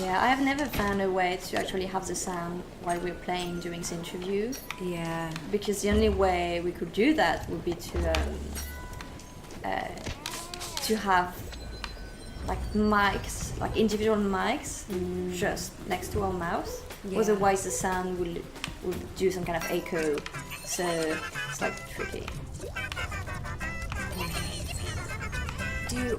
Yeah, I have never found a way to actually have the sound while we're playing during the interview. Yeah. Because the only way we could do that would be to have like mics, like individual mics, just next to our mouth. Yeah. Otherwise, the sound will do some kind of echo. So it's like tricky. Do you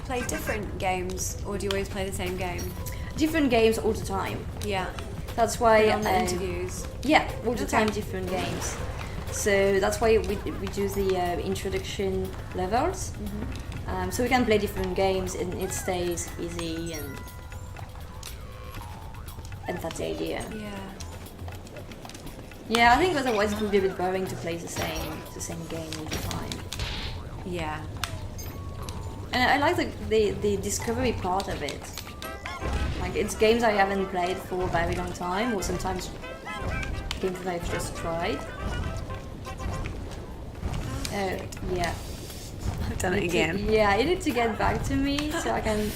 play different games, or do you always play the same game? Different games all the time. Yeah. That's why on the interviews. Yeah, all the time different games. So that's why we do the introduction levels. So we can play different games and it stays easy and that's the idea. Yeah. Yeah, I think otherwise it would be a bit boring to play the same game all the time. Yeah. And I like the discovery part of it. Like, it's games I haven't played for a very long time, or sometimes games that I've just tried. Oh, yeah. I've done it again. Yeah, you need to get back to me so I can...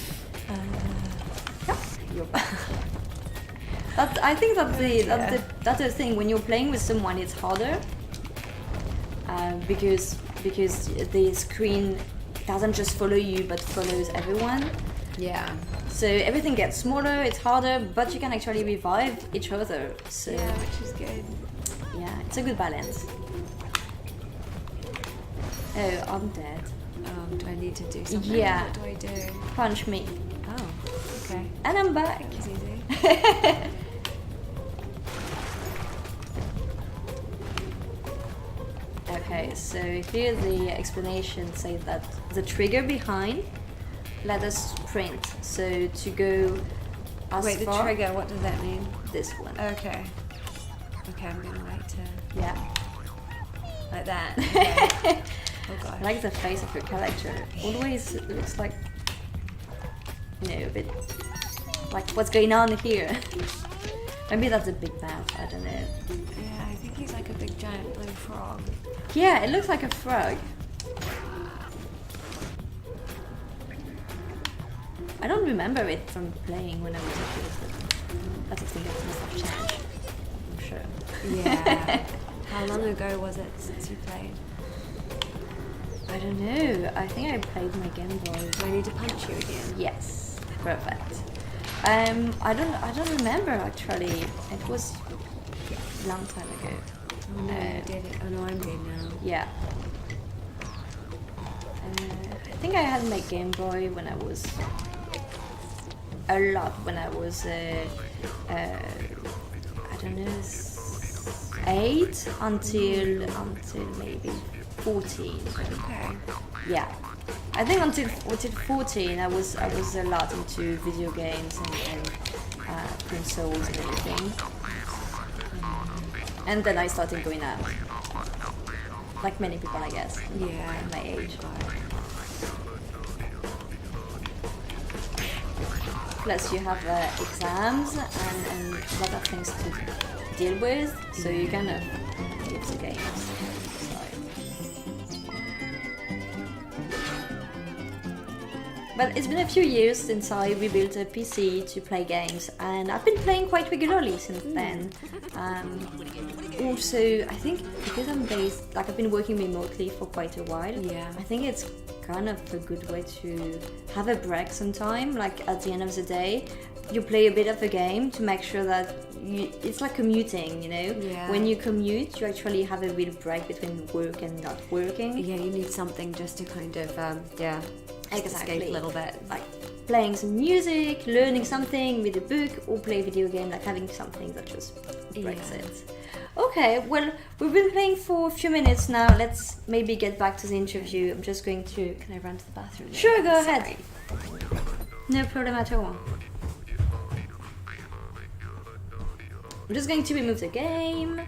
You're back. I think that's the thing. When you're playing with someone, it's harder. Because the screen doesn't just follow you, but follows everyone. Yeah. So everything gets smaller, it's harder, but you can actually revive each other. So yeah, which is good. Yeah, it's a good balance. Oh, I'm dead. Oh, do I need to do something? Yeah. What do I do? Punch me. Oh, okay. And I'm back. It's easy. Okay, so here the explanation says that the trigger behind let us sprint. So to go as Wait, the far, trigger, what does that mean? this one. Okay. Okay, I'm going to wait to... Yeah. Like that. Okay. Oh gosh. I like the face of your character. Always looks like, a bit like what's going on here. Maybe that's a big mouth, I don't know. Yeah, I think he's like a big giant blue frog. Yeah, it looks like a frog. I don't remember it from playing when I was a kid, but I think it must have changed. I'm sure. Yeah. How long ago was it since you played? I don't know. I think I played my Game Boy. Do I need to punch you again? Yes, perfect. I don't remember actually. It was a long time ago. Oh no, you did it. Oh no, I'm dead now. Yeah. I think I had my Game Boy when I was a lot. When I was I don't know, 8 until maybe 14. Okay. Yeah. I think until 14 I was a lot into video games and consoles and everything. And then I started going out. Like many people, I guess. Yeah. At my age. Plus you have exams and a lot of things to deal with, so you kind of leave the games aside. But it's been a few years since I rebuilt a PC to play games, and I've been playing quite regularly since then. Also, I think because I've been working remotely for quite a while. Yeah. I think it's kind of a good way to have a break sometime. Like at the end of the day, you play a bit of a game to make sure that it's like commuting, Yeah. When you commute, you actually have a real break between work and not working. Yeah, you need something just to kind of, Exactly. escape a little bit. Like playing some music, learning something, read a book, or play a video game, like having something that just breaks it. Okay, well, we've been playing for a few minutes now. Let's maybe get back to the interview. I'm just going to... Can I run to the bathroom? Sure, go ahead. No problem at all. I'm just going to remove the game.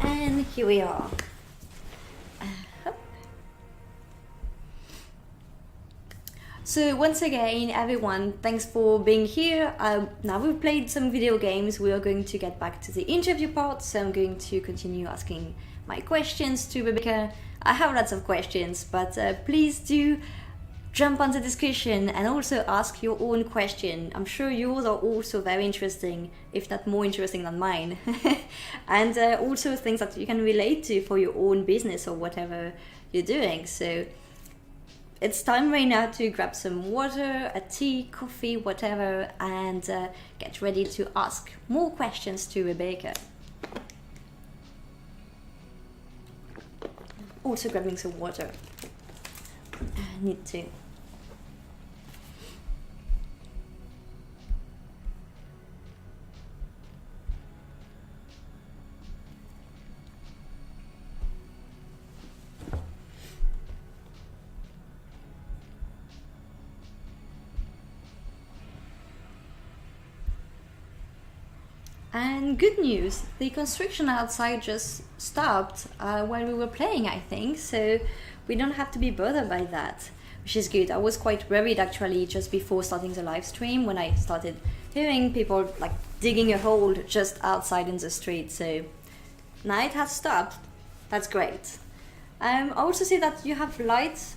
And here we are. So once again, everyone, thanks for being here. Now we've played some video games. We are going to get back to the interview part. So I'm going to continue asking my questions to Rebecca. I have lots of questions, but please do jump on the discussion and also ask your own question. I'm sure yours are also very interesting, if not more interesting than mine. And also things that you can relate to for your own business or whatever you're doing. So it's time right now to grab some water, a tea, coffee, whatever, and get ready to ask more questions to Rebecca. Also grabbing some water. I need to. And good news, the construction outside just stopped while we were playing, I think, so we don't have to be bothered by that, which is good. I was quite worried actually just before starting the live stream when I started hearing people like digging a hole just outside in the street, so now it has stopped. That's great. I also see that you have light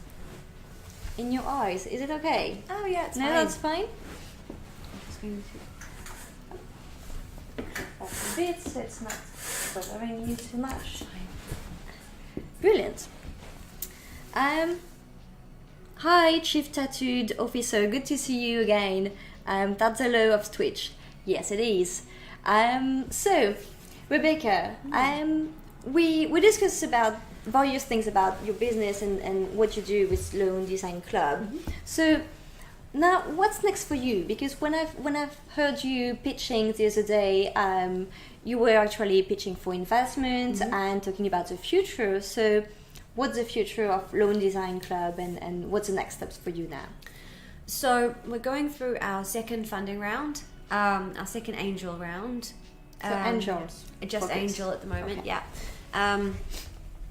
in your eyes. Is it okay? Oh yeah, it's fine. No, that's fine. I'm just going to off a bit so it's not bothering you too much. Brilliant. Hi, Chief Tattooed Officer. Good to see you again. That's the law of Twitch. Yes, it is. So, Rebecca, we discussed about various things about your business and what you do with Loom Design Club. Mm-hmm. So, now, what's next for you? Because when I've heard you pitching the other day, you were actually pitching for investment and talking about the future. So, what's the future of Loom Design Club, and what's the next steps for you now? So we're going through our second funding round, our second angel round. So angels? Just angel at the moment, okay. yeah.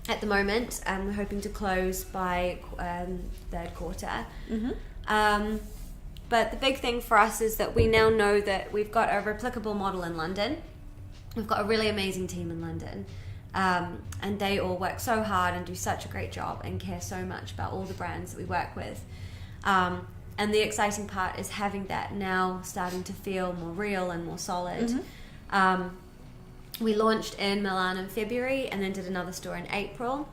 At the moment, we're hoping to close by third quarter. But the big thing for us is that we now know that we've got a replicable model in London. We've got a really amazing team in London. And they all work so hard and do such a great job and care so much about all the brands that we work with. And the exciting part is having that now starting to feel more real and more solid. We launched in Milan in February and then did another store in April.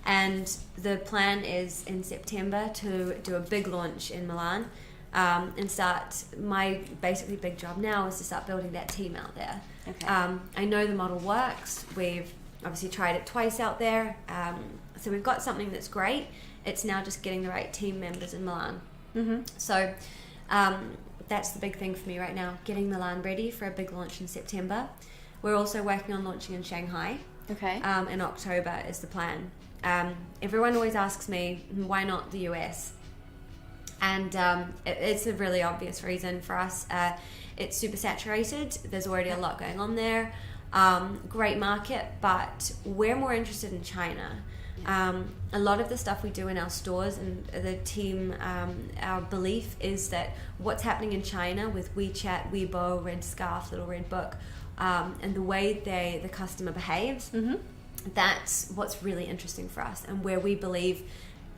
And the plan is in September to do a big launch in Milan and start. My basically big job now is to start building that team out there. Okay. I know the model works. We've obviously tried it twice out there. So we've got something that's great. It's now just getting the right team members in Milan. So that's the big thing for me right now, getting Milan ready for a big launch in September. We're also working on launching in Shanghai. Okay. In October is the plan. Everyone always asks me, why not the US? And it's a really obvious reason for us. It's super saturated. There's already a lot going on there. Great market, but we're more interested in China. A lot of the stuff we do in our stores and the team, our belief is that what's happening in China with WeChat, Weibo, Red Scarf, Little Red Book, and the way the customer behaves, that's what's really interesting for us and where we believe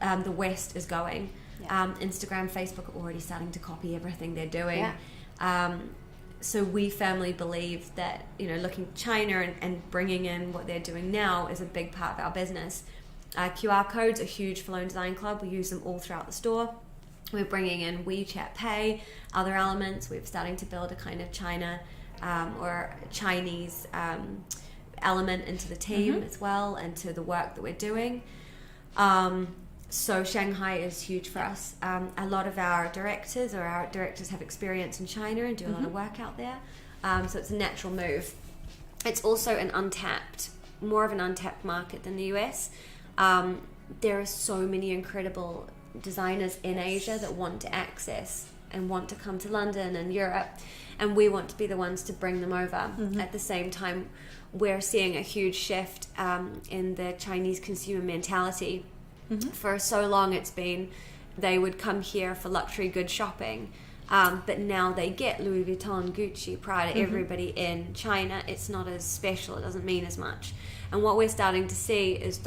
the West is going. Instagram, Facebook are already starting to copy everything they're doing. So we firmly believe that, looking at China and bringing in what they're doing now is a big part of our business. QR codes are huge for Loom Design Club. We use them all throughout the store. We're bringing in WeChat Pay, other elements. We're starting to build a kind of China or Chinese element into the team as well, and to the work that we're doing. So Shanghai is huge for us. A lot of our directors have experience in China and do a lot of work out there. So it's a natural move. It's also more of an untapped market than the US. There are so many incredible designers in Asia that want to access and want to come to London and Europe, and we want to be the ones to bring them over. At the same time, we're seeing a huge shift in the Chinese consumer mentality. For so long it's been they would come here for luxury goods shopping, but now they get Louis Vuitton, Gucci, Prada, everybody in China. It's not as special, it doesn't mean as much. And what we're starting to see is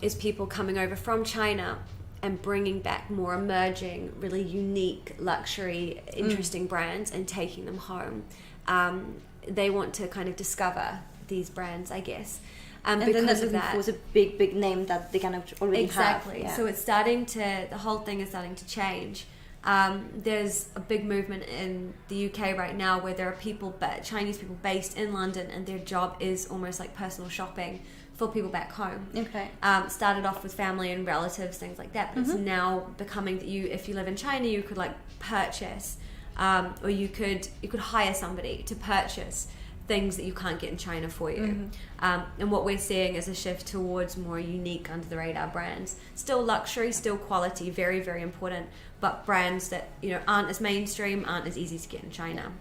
is people coming over from China and bringing back more emerging, really unique, luxury, interesting brands and taking them home. They want to kind of discover these brands, I guess. And because then that was a big name that they kind of already have. So it's the whole thing is starting to change. There's a big movement in the UK right now where there are Chinese people based in London, and their job is almost like personal shopping for people back home. Started off with family and relatives, things like that, but it's now becoming that if you live in China, you could like purchase, or you could hire somebody to purchase things that you can't get in China for you. And what we're seeing is a shift towards more unique, under the radar brands. Still luxury, still quality, very, very important, but brands that aren't as mainstream, aren't as easy to get in China.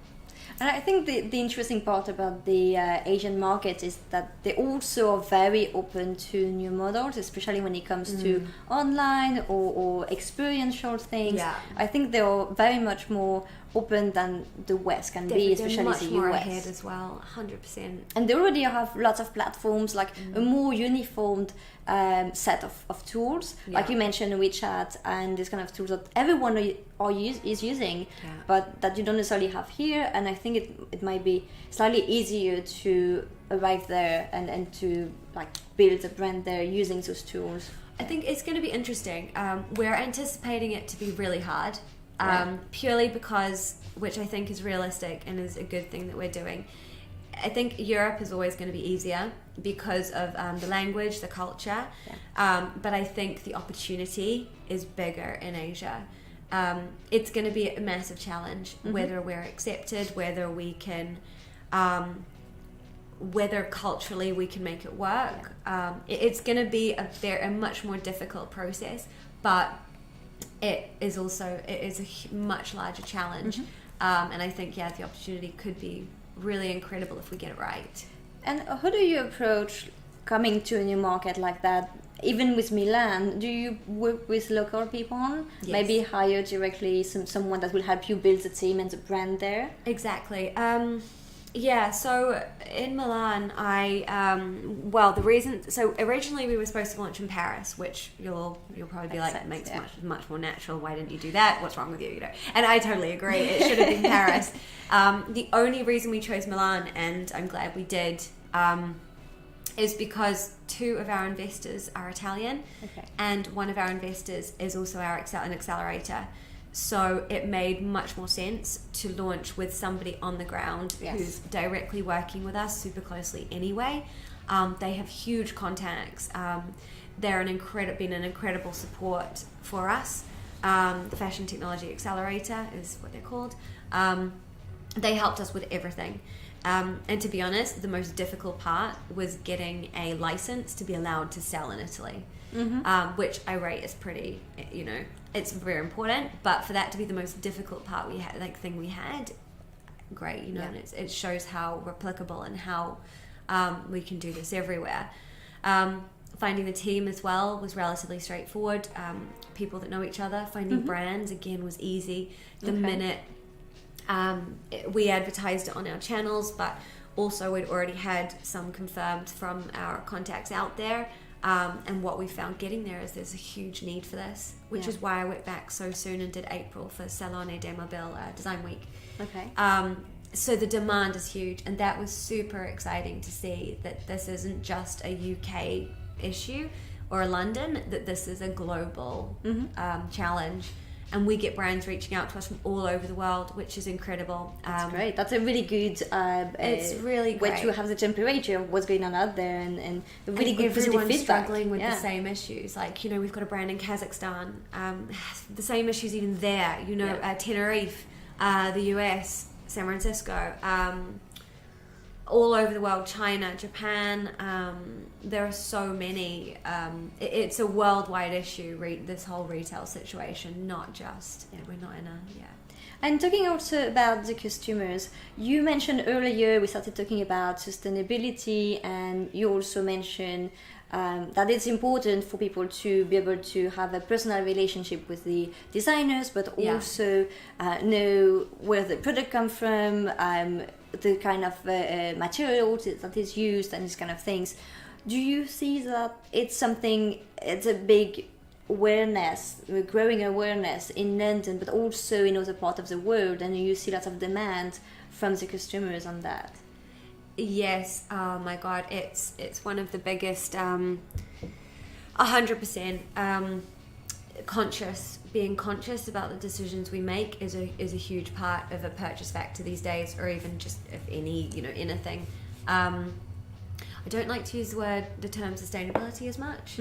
And I think the interesting part about the Asian market is that they also are very open to new models, especially when it comes to online or experiential things. I think they are very much more open than the West can be, especially much the US. More ahead as well, 100%. And they already have lots of platforms, like a more uniformed set of tools, like you mentioned WeChat and this kind of tools that everyone is using, but that you don't necessarily have here. And I think it might be slightly easier to arrive there and to like build a brand there using those tools. I think it's going to be interesting. We're anticipating it to be really hard. Purely because, which I think is realistic and is a good thing that we're doing. I think Europe is always going to be easier because of the language, the culture, but I think the opportunity is bigger in Asia. It's going to be a massive challenge, whether we're accepted, whether we can whether culturally we can make it work. It's going to be a much more difficult process, but it is a much larger challenge. And I think, the opportunity could be really incredible if we get it right. And how do you approach coming to a new market like that? Even with Milan, do you work with local people? Yes. Maybe hire directly someone that will help you build the team and the brand there? Exactly. So in Milan, originally we were supposed to launch in Paris, which you'll probably be like, makes much more natural. Why didn't you do that? What's wrong with you? And I totally agree. It should have been Paris. The only reason we chose Milan, and I'm glad we did, is because 2 of our investors are Italian, and one of our investors is also an accelerator. So it made much more sense to launch with somebody on the ground who's directly working with us super closely anyway. They have huge contacts. They're been an incredible support for us. The Fashion Technology Accelerator is what they're called. They helped us with everything. And to be honest, the most difficult part was getting a license to be allowed to sell in Italy, which I rate as pretty, it's very important. But for that to be the most difficult part we had, great, and it shows how replicable and how we can do this everywhere. Finding the team as well was relatively straightforward. People that know each other. Finding brands, again, was easy. The minute we advertised it on our channels, but also we'd already had some confirmed from our contacts out there. And what we found getting there is there's a huge need for this, which is why I went back so soon and did April for Salone de Mobile Design Week. So the demand is huge, and that was super exciting to see that this isn't just a UK issue or a London, that this is a global challenge. And we get brands reaching out to us from all over the world, which is incredible. That's great. That's a really good it's really great way to have the temperature of what's going on out there, and really good positive feedback. Struggling with the same issues. Like, we've got a brand in Kazakhstan, the same issues even there. Tenerife, the US, San Francisco, all over the world, China, Japan. There are so many. It's a worldwide issue, this whole retail situation, not just, we're not in a, And talking also about the customers, you mentioned earlier, we started talking about sustainability, and you also mentioned that it's important for people to be able to have a personal relationship with the designers, but also know where the product comes from, the kind of material that is used, and these kind of things. Do you see that it's a big awareness, growing awareness in London, but also in other parts of the world, and you see lots of demand from the customers on that? Yes, oh my God, it's one of the biggest, 100% being conscious about the decisions we make is a huge part of a purchase factor these days, or even just if anything. I don't like to use the term sustainability as much.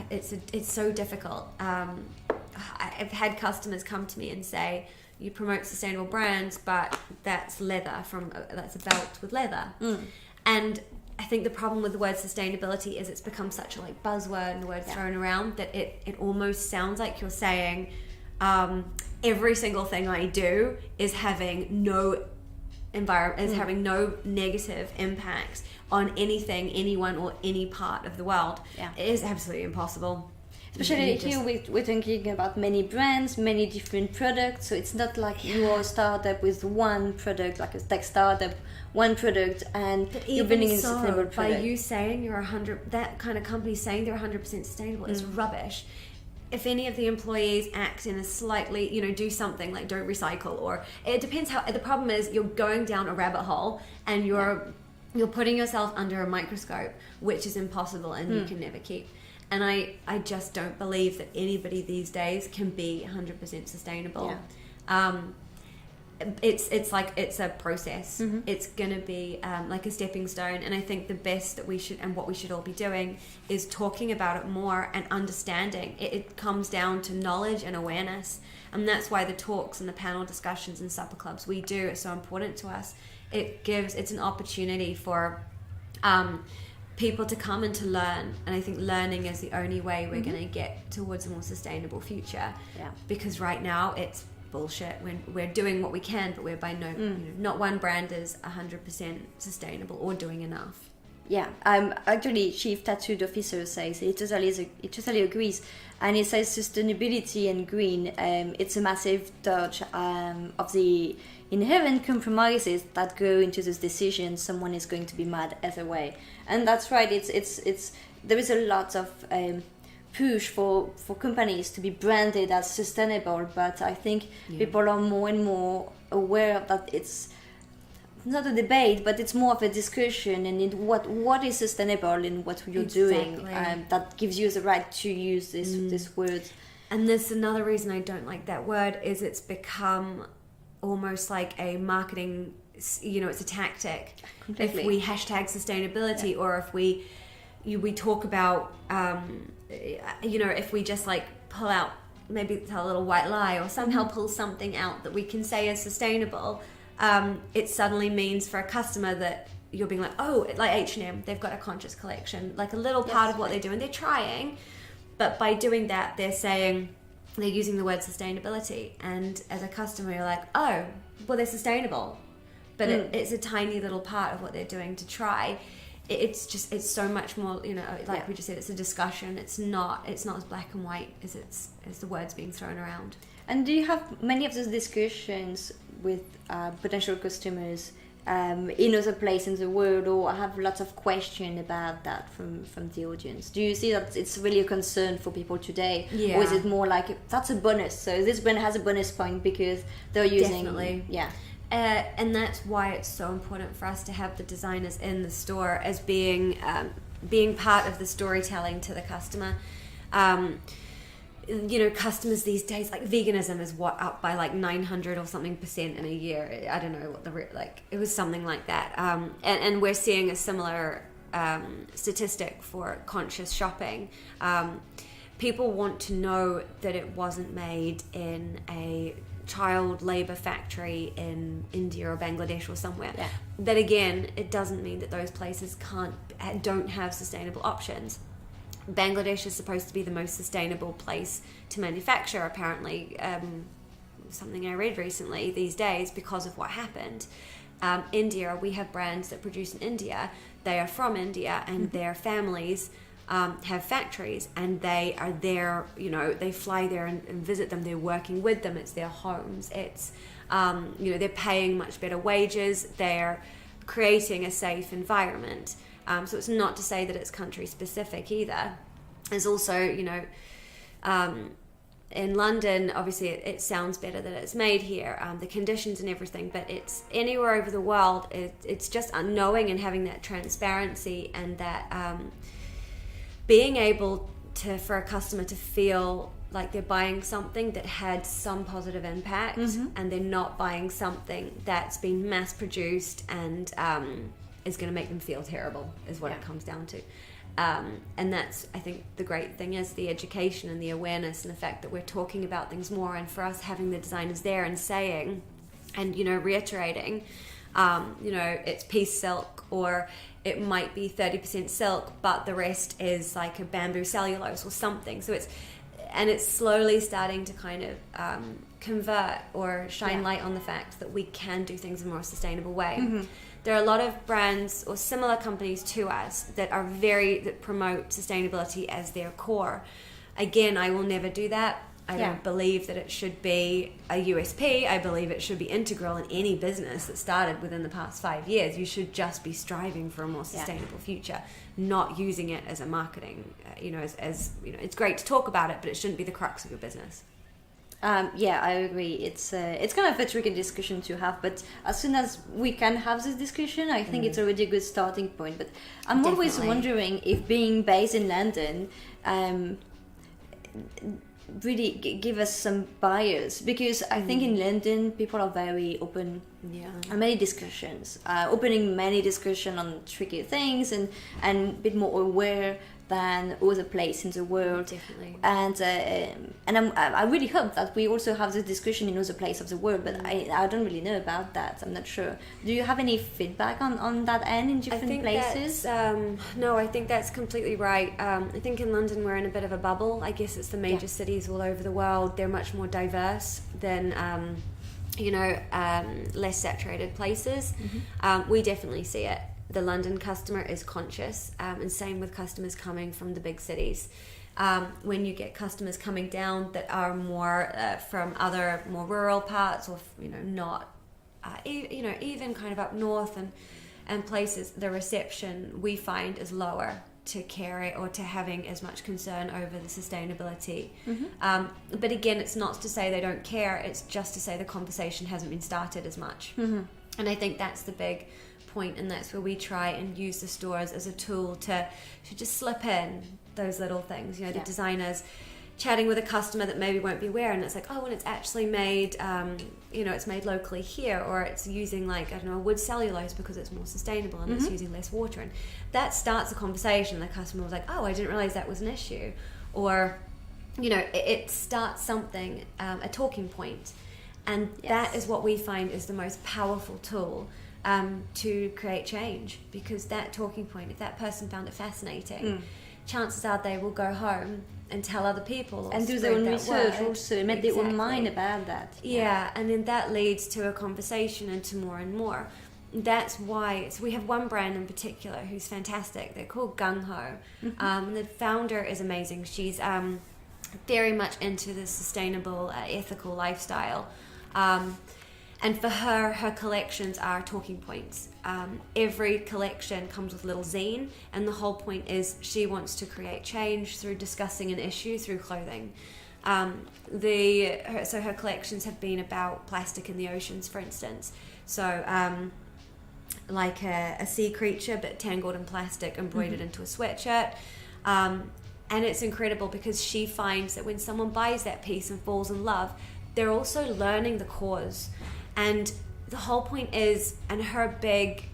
It's so difficult. I've had customers come to me and say, you promote sustainable brands, but that's leather that's a belt with leather. And I think the problem with the word sustainability is it's become such a buzzword, and the word's thrown around, that it almost sounds like you're saying every single thing I do is having no having no negative impact on anything, anyone, or any part of the world. It is absolutely impossible. Especially here, we're thinking about many brands, many different products. So it's not like you're a startup with one product, like a tech startup, one product, and you're building a sustainable product. By you saying that kind of company saying they're 100% sustainable is rubbish. If any of the employees act in a slightly, do something like don't recycle, or it depends how. The problem is you're going down a rabbit hole, and you're putting yourself under a microscope, which is impossible, and you can never keep. And I just don't believe that anybody these days can be 100% sustainable. It's a process. It's going to be like a stepping stone. And I think the best that we should, and what we should all be doing, is talking about it more and understanding. It comes down to knowledge and awareness. And that's why the talks and the panel discussions and supper clubs we do are so important to us. It's an opportunity for people to come and to learn. And I think learning is the only way we're going to get towards a more sustainable future. Yeah. Because right now it's bullshit. We're doing what we can, but we're by not one brand is 100% sustainable or doing enough. Yeah, actually, Chief Tattooed Officer says it totally agrees, and it says sustainability and green. It's a massive dodge of the inherent compromises that go into this decision. Someone is going to be mad either way, and that's right. It's there is a lot of push for companies to be branded as sustainable, but I think people are more and more aware that it's not a debate, but it's more of a discussion, and what is sustainable in what you're doing. That gives you the right to use this word. And there's another reason I don't like that word is it's become almost like a marketing, it's a tactic. Completely. If we hashtag sustainability, or if we talk about, if we just like pull out, maybe tell a little white lie or somehow pull something out that we can say is sustainable, it suddenly means for a customer that you're being like, oh, like H&M, they've got a conscious collection, like a little part of what they're doing, they're trying, but by doing that, they're using the word sustainability, and as a customer, you're like, oh, well, they're sustainable, but it's a tiny little part of what they're doing to try. It's so much more, like we just said, it's a discussion. It's not as black and white as the words being thrown around. And do you have many of those discussions with potential customers in other places in the world, or have lots of questions about that from the audience? Do you see that it's really a concern for people today? Yeah. Or is it more like, that's a bonus, so this brand has a bonus point because they're using... Definitely. Yeah. And that's why it's so important for us to have the designers in the store as being part of the storytelling to the customer. Customers these days, like veganism is up by like 900 or something % in a year. I don't know what it was something like that. And we're seeing a similar statistic for conscious shopping. People want to know that it wasn't made in a child labor factory in India or Bangladesh or somewhere. Yeah. But again, it doesn't mean that those places don't have sustainable options. Bangladesh is supposed to be the most sustainable place to manufacture, apparently, something I read recently these days, because of what happened. India, we have brands that produce in India. They are from India, and their families have factories, and they are there, they fly there and visit them. They're working with them. It's their homes. It's, they're paying much better wages. They're creating a safe environment. So it's not to say that it's country specific either. There's also, in London, obviously it sounds better that it's made here, the conditions and everything, but it's anywhere over the world. It's just knowing and having that transparency, and that being able for a customer to feel like they're buying something that had some positive impact, and they're not buying something that's been mass produced and is going to make them feel terrible, is what it comes down to. And that's, I think, the great thing is the education and the awareness, and the fact that we're talking about things more, and for us having the designers there and saying and reiterating, it's piece silk, or it might be 30% silk, but the rest is like a bamboo cellulose or something. So it's slowly starting to kind of convert or shine light on the fact that we can do things in a more sustainable way. There are a lot of brands or similar companies to us that promote sustainability as their core. Again, I will never do that. I don't believe that it should be a USP. I believe it should be integral in any business that started within the past 5 years. You should just be striving for a more sustainable future, not using it as a marketing. It's great to talk about it, but it shouldn't be the crux of your business. I agree. It's kind of a tricky discussion to have, but as soon as we can have this discussion, I think it's already a good starting point. But I'm always wondering if being based in London really give us some bias, because I think in London people are very open and many discussions, opening many discussion on tricky things and a bit more aware than other places in the world. Definitely. And I really hope that we also have this discussion in other places of the world, but I don't really know about that. I'm not sure. Do you have any feedback on that end in different places? No, I think that's completely right. I think in London we're in a bit of a bubble. I guess it's the major cities all over the world. They're much more diverse than less saturated places. We definitely see it. The London customer is conscious, and same with customers coming from the big cities. When you get customers coming down that are more from other more rural parts, or not, even kind of up north and places, the reception we find is lower to caring or to having as much concern over the sustainability. But again, it's not to say they don't care. It's just to say the conversation hasn't been started as much. And I think that's the big point, and that's where we try and use the stores as a tool to just slip in those little things. The designers chatting with a customer that maybe won't be aware, and it's like, oh, and it's actually made it's made locally here, or it's using wood cellulose because it's more sustainable and it's using less water, and that starts a conversation. The customer was like, oh, I didn't realize that was an issue, or it starts something, a talking point, and that is what we find is the most powerful tool to create change, because that talking point, if that person found it fascinating, chances are they will go home and tell other people and do their own research also, make their own mind about that. And then that leads to a conversation and to more and more. That's why we have one brand in particular who's fantastic. They're called Gung Ho. The founder is amazing. She's very much into the sustainable, ethical lifestyle. And for her collections are talking points. Every collection comes with a little zine, and the whole point is she wants to create change through discussing an issue through clothing. So her collections have been about plastic in the oceans, for instance. So like a sea creature, but tangled in plastic, embroidered into a sweatshirt. And it's incredible because she finds that when someone buys that piece and falls in love, they're also learning the cause. And the whole point is, and her big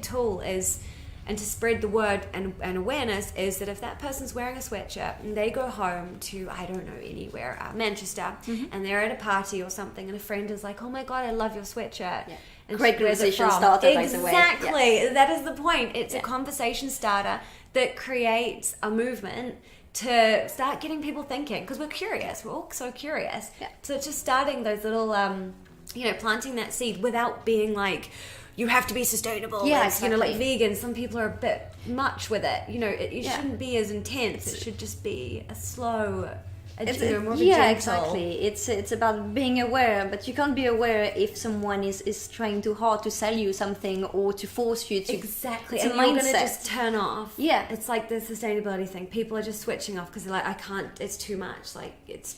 tool is, and to spread the word and awareness is that if that person's wearing a sweatshirt and they go home to, I don't know, anywhere, Manchester, and they're at a party or something, and a friend is like, oh my God, I love your sweatshirt. And great conversation starter, by the way. Exactly. That is the point. It's a conversation starter that creates a movement to start getting people thinking, because we're curious. We're all so curious. So it's just starting those little, planting that seed without being like, you have to be sustainable. Exactly. Like vegan. Some people are a bit much with it. It shouldn't be as intense. It should just be a slow, more of a gentle. Exactly. It's about being aware, but you can't be aware if someone is trying too hard to sell you something or to force you to. Exactly. It's and a you're mindset. going to just turn off. It's like the sustainability thing. People are just switching off because they're like, I can't. It's too much. Like it's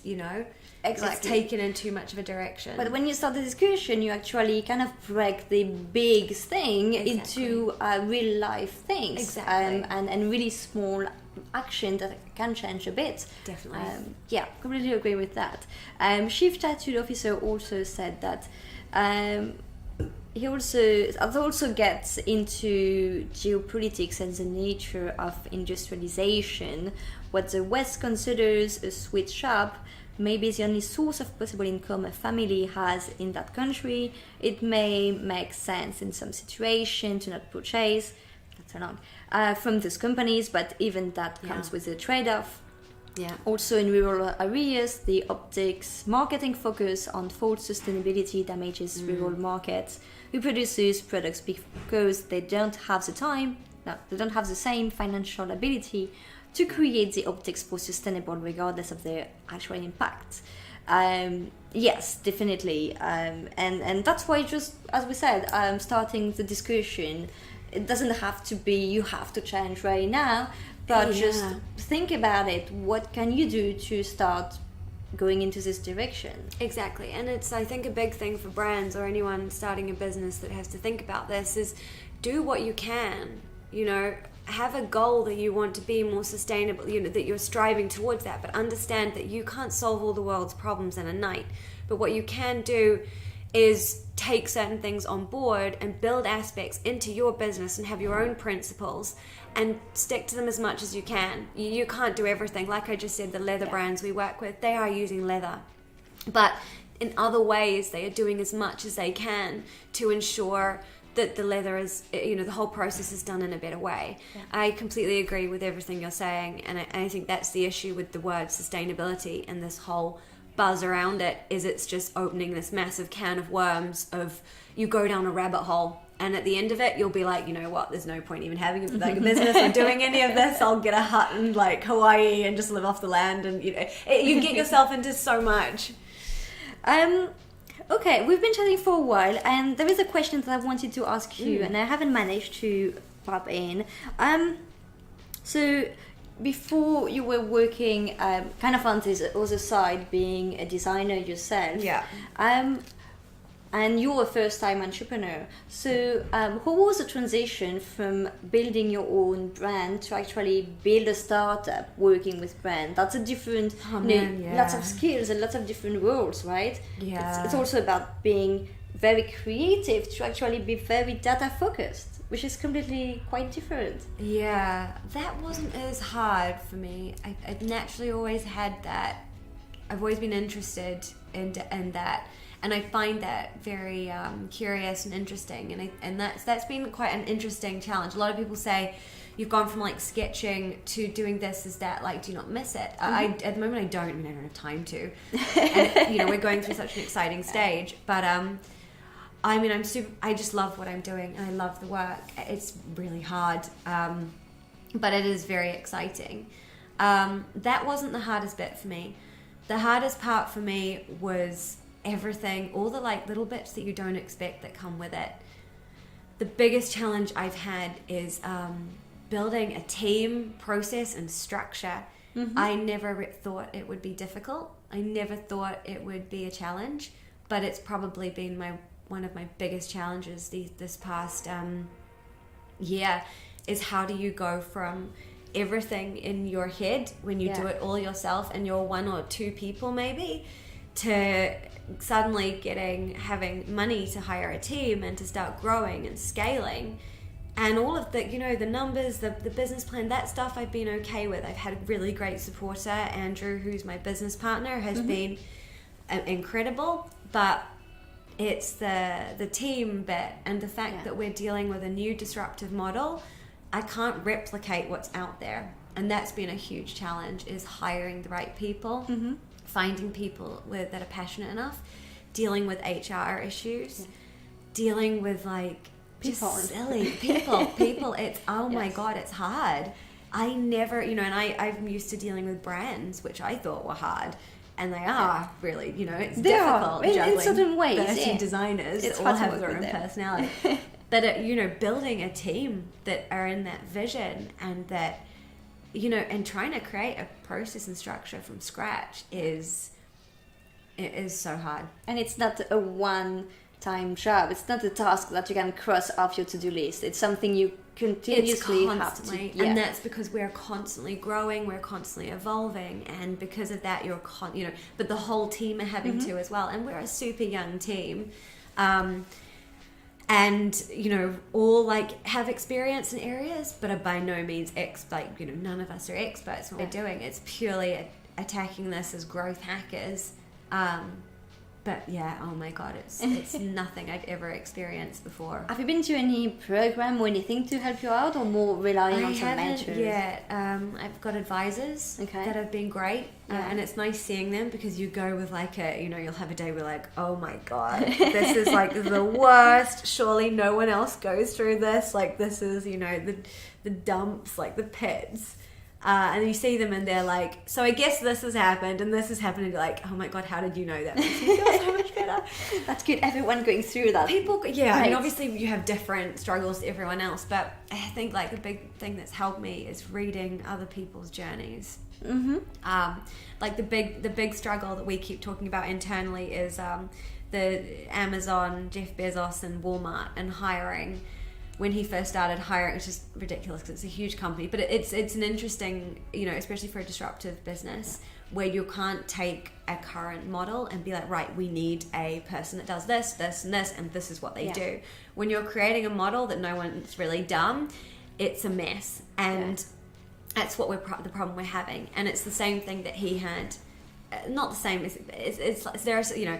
Exactly. It's taken in too much of a direction. But when you start the discussion, you actually kind of break the big thing into real life things. Exactly. And really small action that can change a bit. Definitely. Completely agree with that. Chief Tattoo Officer also said that he also gets into geopolitics and the nature of industrialization. What the West considers a sweet shop maybe the only source of possible income a family has in that country. It may make sense in some situation to not purchase from these companies, but even that comes with a trade-off. Also in rural areas, the optics marketing focus on false sustainability damages rural markets who produces products because they don't have the same financial ability to create the optics for sustainable regardless of their actual impact. Yes, definitely. And that's why, just as we said, starting the discussion, it doesn't have to be you have to change right now, but just think about it. What can you do to start going into this direction? Exactly. And it's, I think, a big thing for brands or anyone starting a business that has to think about this is do what you can, have a goal that you want to be more sustainable, that you're striving towards that, but understand that you can't solve all the world's problems in a night. But what you can do is take certain things on board and build aspects into your business and have your own principles and stick to them as much as you can. You can't do everything. Like I just said, the leather brands we work with, they are using leather. But in other ways, they are doing as much as they can to ensure that the leather is, the whole process is done in a better way. Yeah. I completely agree with everything you're saying, and I think that's the issue with the word sustainability and this whole buzz around it, is it's just opening this massive can of worms of, you go down a rabbit hole, and at the end of it, you'll be like, you know what, there's no point even having a business or doing any of this. I'll get a hut in like Hawaii and just live off the land, and you get yourself into so much. Okay, we've been chatting for a while, and there is a question that I wanted to ask you, and I haven't managed to pop in. So before you were working kind of on this other side, being a designer yourself, and you're a first-time entrepreneur. So how was the transition from building your own brand to actually build a startup working with brand? That's a different, lots of skills and lots of different roles, right? Yeah. It's also about being very creative to actually be very data-focused, which is completely quite different. Yeah, that wasn't as hard for me. I've naturally always had that. I've always been interested in that. And I find that very curious and interesting, and that's been quite an interesting challenge. A lot of people say you've gone from like sketching to doing this. Is that like, do you not miss it? At the moment I don't have time to. And we're going through such an exciting stage, but I just love what I'm doing, and I love the work. It's really hard, but it is very exciting. That wasn't the hardest bit for me. The hardest part for me was everything, all the like little bits that you don't expect that come with it. The biggest challenge I've had is building a team, process, and structure. I never thought it would be difficult. I never thought it would be a challenge, but it's probably been one of my biggest challenges this past year, is how do you go from everything in your head when you do it all yourself and you're one or two people maybe, to suddenly having money to hire a team and to start growing and scaling, and all of the the numbers, the business plan, that stuff I've been okay with. I've had a really great supporter. Andrew, who's my business partner, has been incredible, but it's the team bit and the fact that we're dealing with a new disruptive model. I can't replicate what's out there, and that's been a huge challenge, is hiring the right people, finding people that are passionate enough, dealing with HR issues, dealing with like people. Just silly people. It's my God, it's hard. I never, and I'm used to dealing with brands, which I thought were hard, and they are really, it's difficult juggling in certain ways. 30 designers that all have their own personality. But building a team that are in that vision, and that and trying to create a process and structure from scratch is so hard. And it's not a one-time job. It's not a task that you can cross off your to-do list. It's something you continuously have to. And that's because we're constantly growing, we're constantly evolving, and because of that, but the whole team are having to as well. And we're a super young team. And all like have experience in areas, but are by no means none of us are experts in what we're doing. It's purely attacking this as growth hackers. But oh my God, it's nothing I've ever experienced before. Have you been to any program or anything to help you out, or more relying on some mentors? Yeah, I've got advisors that have been great, and it's nice seeing them, because you go with like you'll have a day where like, oh my God, this is like the worst. Surely no one else goes through this. Like this is the dumps, like the pits. And you see them and they're like, so I guess this has happened and this has happened, and you're like, oh my God, how did you know that? Makes me feel so much better. That's good. Everyone going through that. People, I mean, obviously you have different struggles to everyone else, but I think like the big thing that's helped me is reading other people's journeys. Like the big struggle that we keep talking about internally is the Amazon, Jeff Bezos and Walmart, and hiring. When he first started hiring, it's just ridiculous because it's a huge company, but it's an interesting, especially for a disruptive business, where you can't take a current model and be like, right, we need a person that does this, this, and this, and this is what they do. When you're creating a model that no one's really done, it's a mess. And that's what the problem we're having. And it's the same thing that he had. Not the same. It's there's, you know,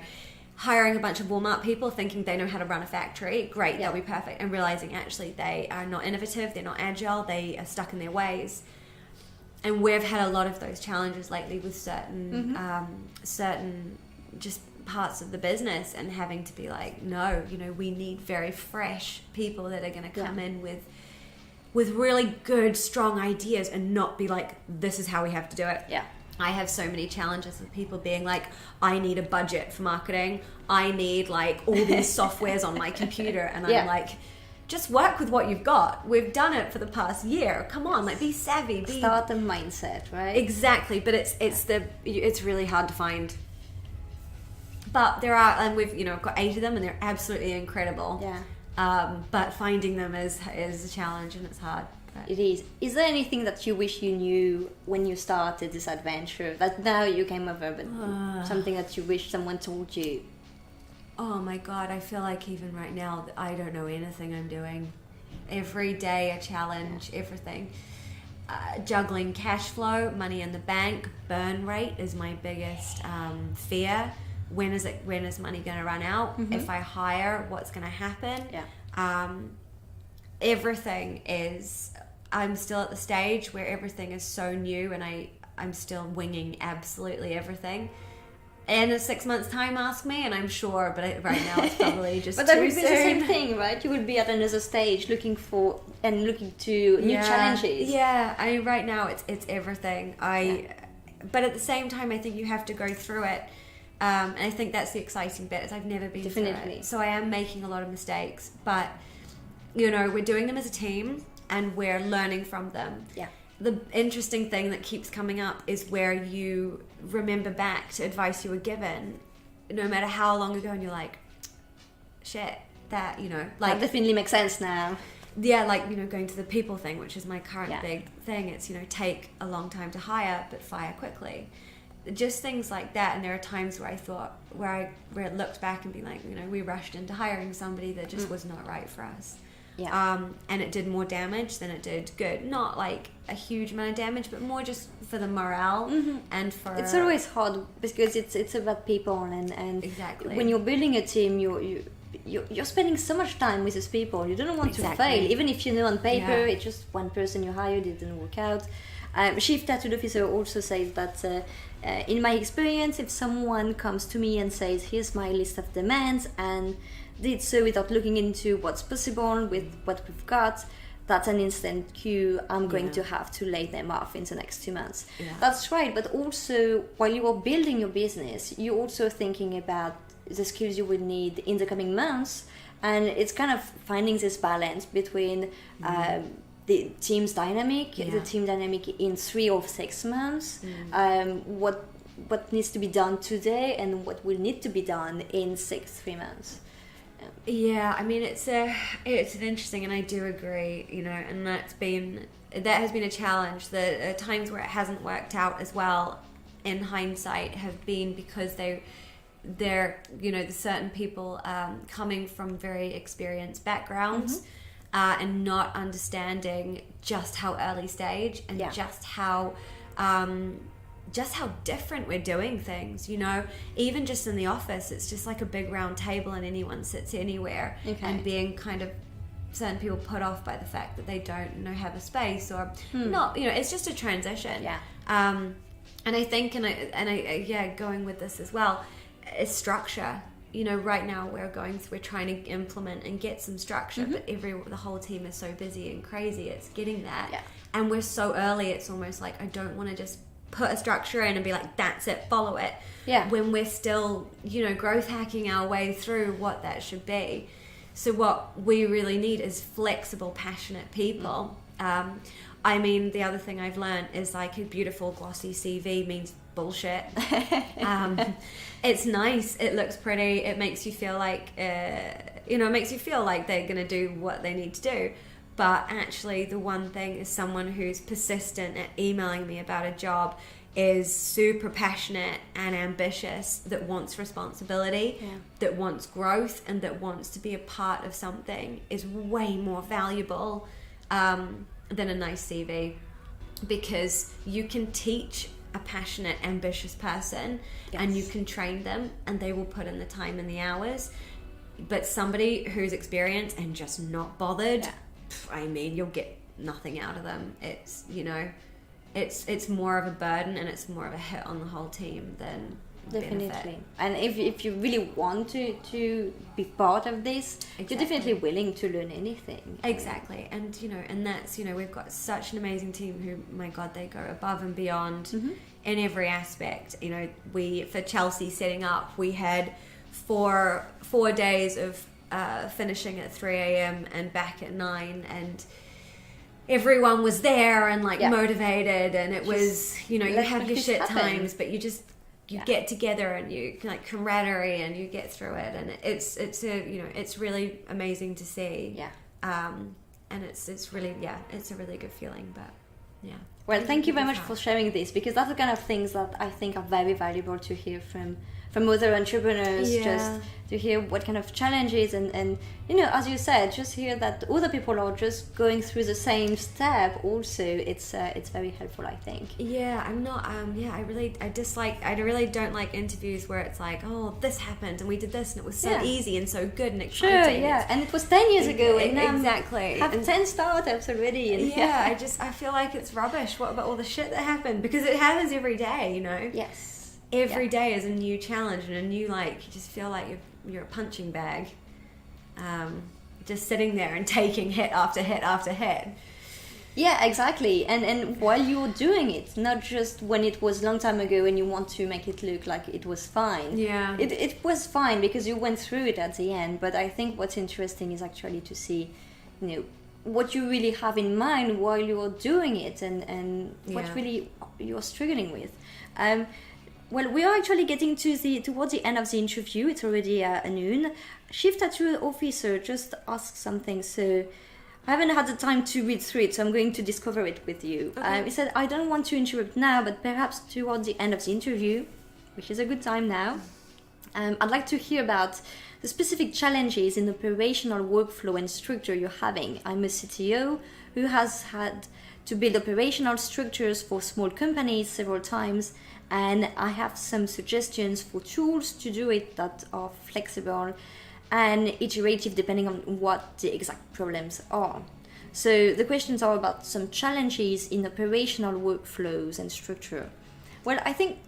hiring a bunch of Walmart people thinking they know how to run a factory. Great, they'll be perfect. And realizing actually they are not innovative, they're not agile, they are stuck in their ways. And we've had a lot of those challenges lately with certain just parts of the business, and having to be like, no, you know, we need very fresh people that are going to come in with really good, strong ideas, and not be like, this is how we have to do it. Yeah. I have so many challenges with people being like, I need a budget for marketing. I need like all these softwares on my computer. And I'm like, just work with what you've got. We've done it for the past year. Come on, like be savvy. Start the mindset, right? Exactly. But it's really hard to find. But there are, and we've, you know, got 8 of them, and they're absolutely incredible. Yeah. But finding them is a challenge, and it's hard. But. It is. Is there anything that you wish you knew when you started this adventure that now you came over, but something that you wish someone told you? Oh my God, I feel like even right now that I don't know anything I'm doing. Every day a challenge, everything. Juggling cash flow, money in the bank, burn rate is my biggest fear. When is money going to run out? Mm-hmm. If I hire, what's going to happen? Yeah. Everything is, I'm still at the stage where everything is so new, and I'm still winging absolutely everything. And in 6 months' time, ask me, and I'm sure, but right now it's probably just but that too would be soon. The same thing, right? You would be at another stage looking to new challenges. Yeah, I mean, right now it's everything. But at the same time, I think you have to go through it. And I think that's the exciting bit, is I've never been through it. So I am making a lot of mistakes, but, you know, we're doing them as a team, and we're learning from them. Yeah. The interesting thing that keeps coming up is where you remember back to advice you were given, no matter how long ago, and you're like, shit, that, you know, like... That definitely makes sense now. Yeah, like, you know, going to the people thing, which is my current big thing. It's, you know, take a long time to hire, but fire quickly. Just things like that. And there are times where I looked back and be like, you know, we rushed into hiring somebody that just was not right for us. Yeah. And it did more damage than it did good. Not like a huge amount of damage, but more just for the morale and for... It's always hard because it's about people, and exactly. When you're building a team, you're spending so much time with these people. You don't want to fail, even if you know on paper it's just one person you hired, it didn't work out. Chief Tattoo Officer also says that in my experience, if someone comes to me and says, here's my list of demands, and did so without looking into what's possible with what we've got, that's an instant cue. I'm going to have to lay them off in the next 2 months. Yeah. That's right, but also while you are building your business, you're also thinking about the skills you would need in the coming months, and it's kind of finding this balance between the team's dynamic, the team dynamic in 3 or 6 months, what needs to be done today and what will need to be done in 3 months. Yeah, I mean, it's an interesting, and I do agree, you know, and that has been a challenge. The times where it hasn't worked out as well in hindsight have been because they're, you know, the certain people coming from very experienced backgrounds and not understanding just how early stage and just how different we're doing things, you know. Even just in the office, it's just like a big round table and anyone sits anywhere, and being kind of certain people put off by the fact that they don't, you know, have a space or not, you know, it's just a transition. And I think, and I going with this as well, is structure. You know, right now we're trying to implement and get some structure, but the whole team is so busy and crazy, it's getting that. And we're so early, it's almost like I don't want to just put a structure in and be like, that's it, follow it. When we're still, you know, growth hacking our way through what that should be. So what we really need is flexible, passionate people. I mean, the other thing I've learned is like a beautiful glossy CV means bullshit. It's nice, it looks pretty, it makes you feel like it makes you feel like they're gonna do what they need to do, but actually the one thing is someone who's persistent at emailing me about a job, is super passionate and ambitious, that wants responsibility, that wants growth, and that wants to be a part of something, is way more valuable than a nice CV, because you can teach a passionate, ambitious person, and you can train them, and they will put in the time and the hours. But somebody who's experienced and just not bothered, I mean, you'll get nothing out of them. It's, you know, it's more of a burden, and it's more of a hit on the whole team than definitely benefit. And if you really want to be part of this, you're definitely willing to learn anything. Exactly. And you know, and that's, you know, we've got such an amazing team who, my god, they go above and beyond in every aspect. You know, for Chelsea setting up, we had four days of finishing at 3 a.m. and back at 9, and everyone was there and motivated, and it was, you know, you have your shit times, but you just get together and you like camaraderie, and you get through it, and it's a, you know, it's really amazing to see. And it's really it's a really good feeling. But well, thank you very much for sharing this, because that's the kind of things that I think are very valuable to hear from other entrepreneurs, just to hear what kind of challenges and you know, as you said, just hear that other people are just going through the same step also. It's very helpful, I think. I'm not I really don't like interviews where it's like, oh, this happened and we did this and it was so easy and so good and exciting. And it was 10 years ago, and exactly, have 10 startups already, and I feel like it's rubbish. What about all the shit that happened? Because it happens every day, you know. Every day is a new challenge and a new, like, you just feel like you're a punching bag, just sitting there and taking hit after hit after hit. Yeah, exactly. And while you're doing it, not just when it was a long time ago and you want to make it look like it was fine. It was fine because you went through it at the end. But I think what's interesting is actually to see, you know, what you really have in mind while you're doing it, and what really you're struggling with. Well, we are actually getting towards the end of the interview. It's already noon. Chief Tattoo Officer just asked something, so I haven't had the time to read through it, so I'm going to discover it with you. He said, I don't want to interrupt now, but perhaps towards the end of the interview, which is a good time now, I'd like to hear about the specific challenges in operational workflow and structure you're having. I'm a CTO who has had to build operational structures for small companies several times, and I have some suggestions for tools to do it that are flexible and iterative depending on what the exact problems are. So the questions are about some challenges in operational workflows and structure. Well, I think,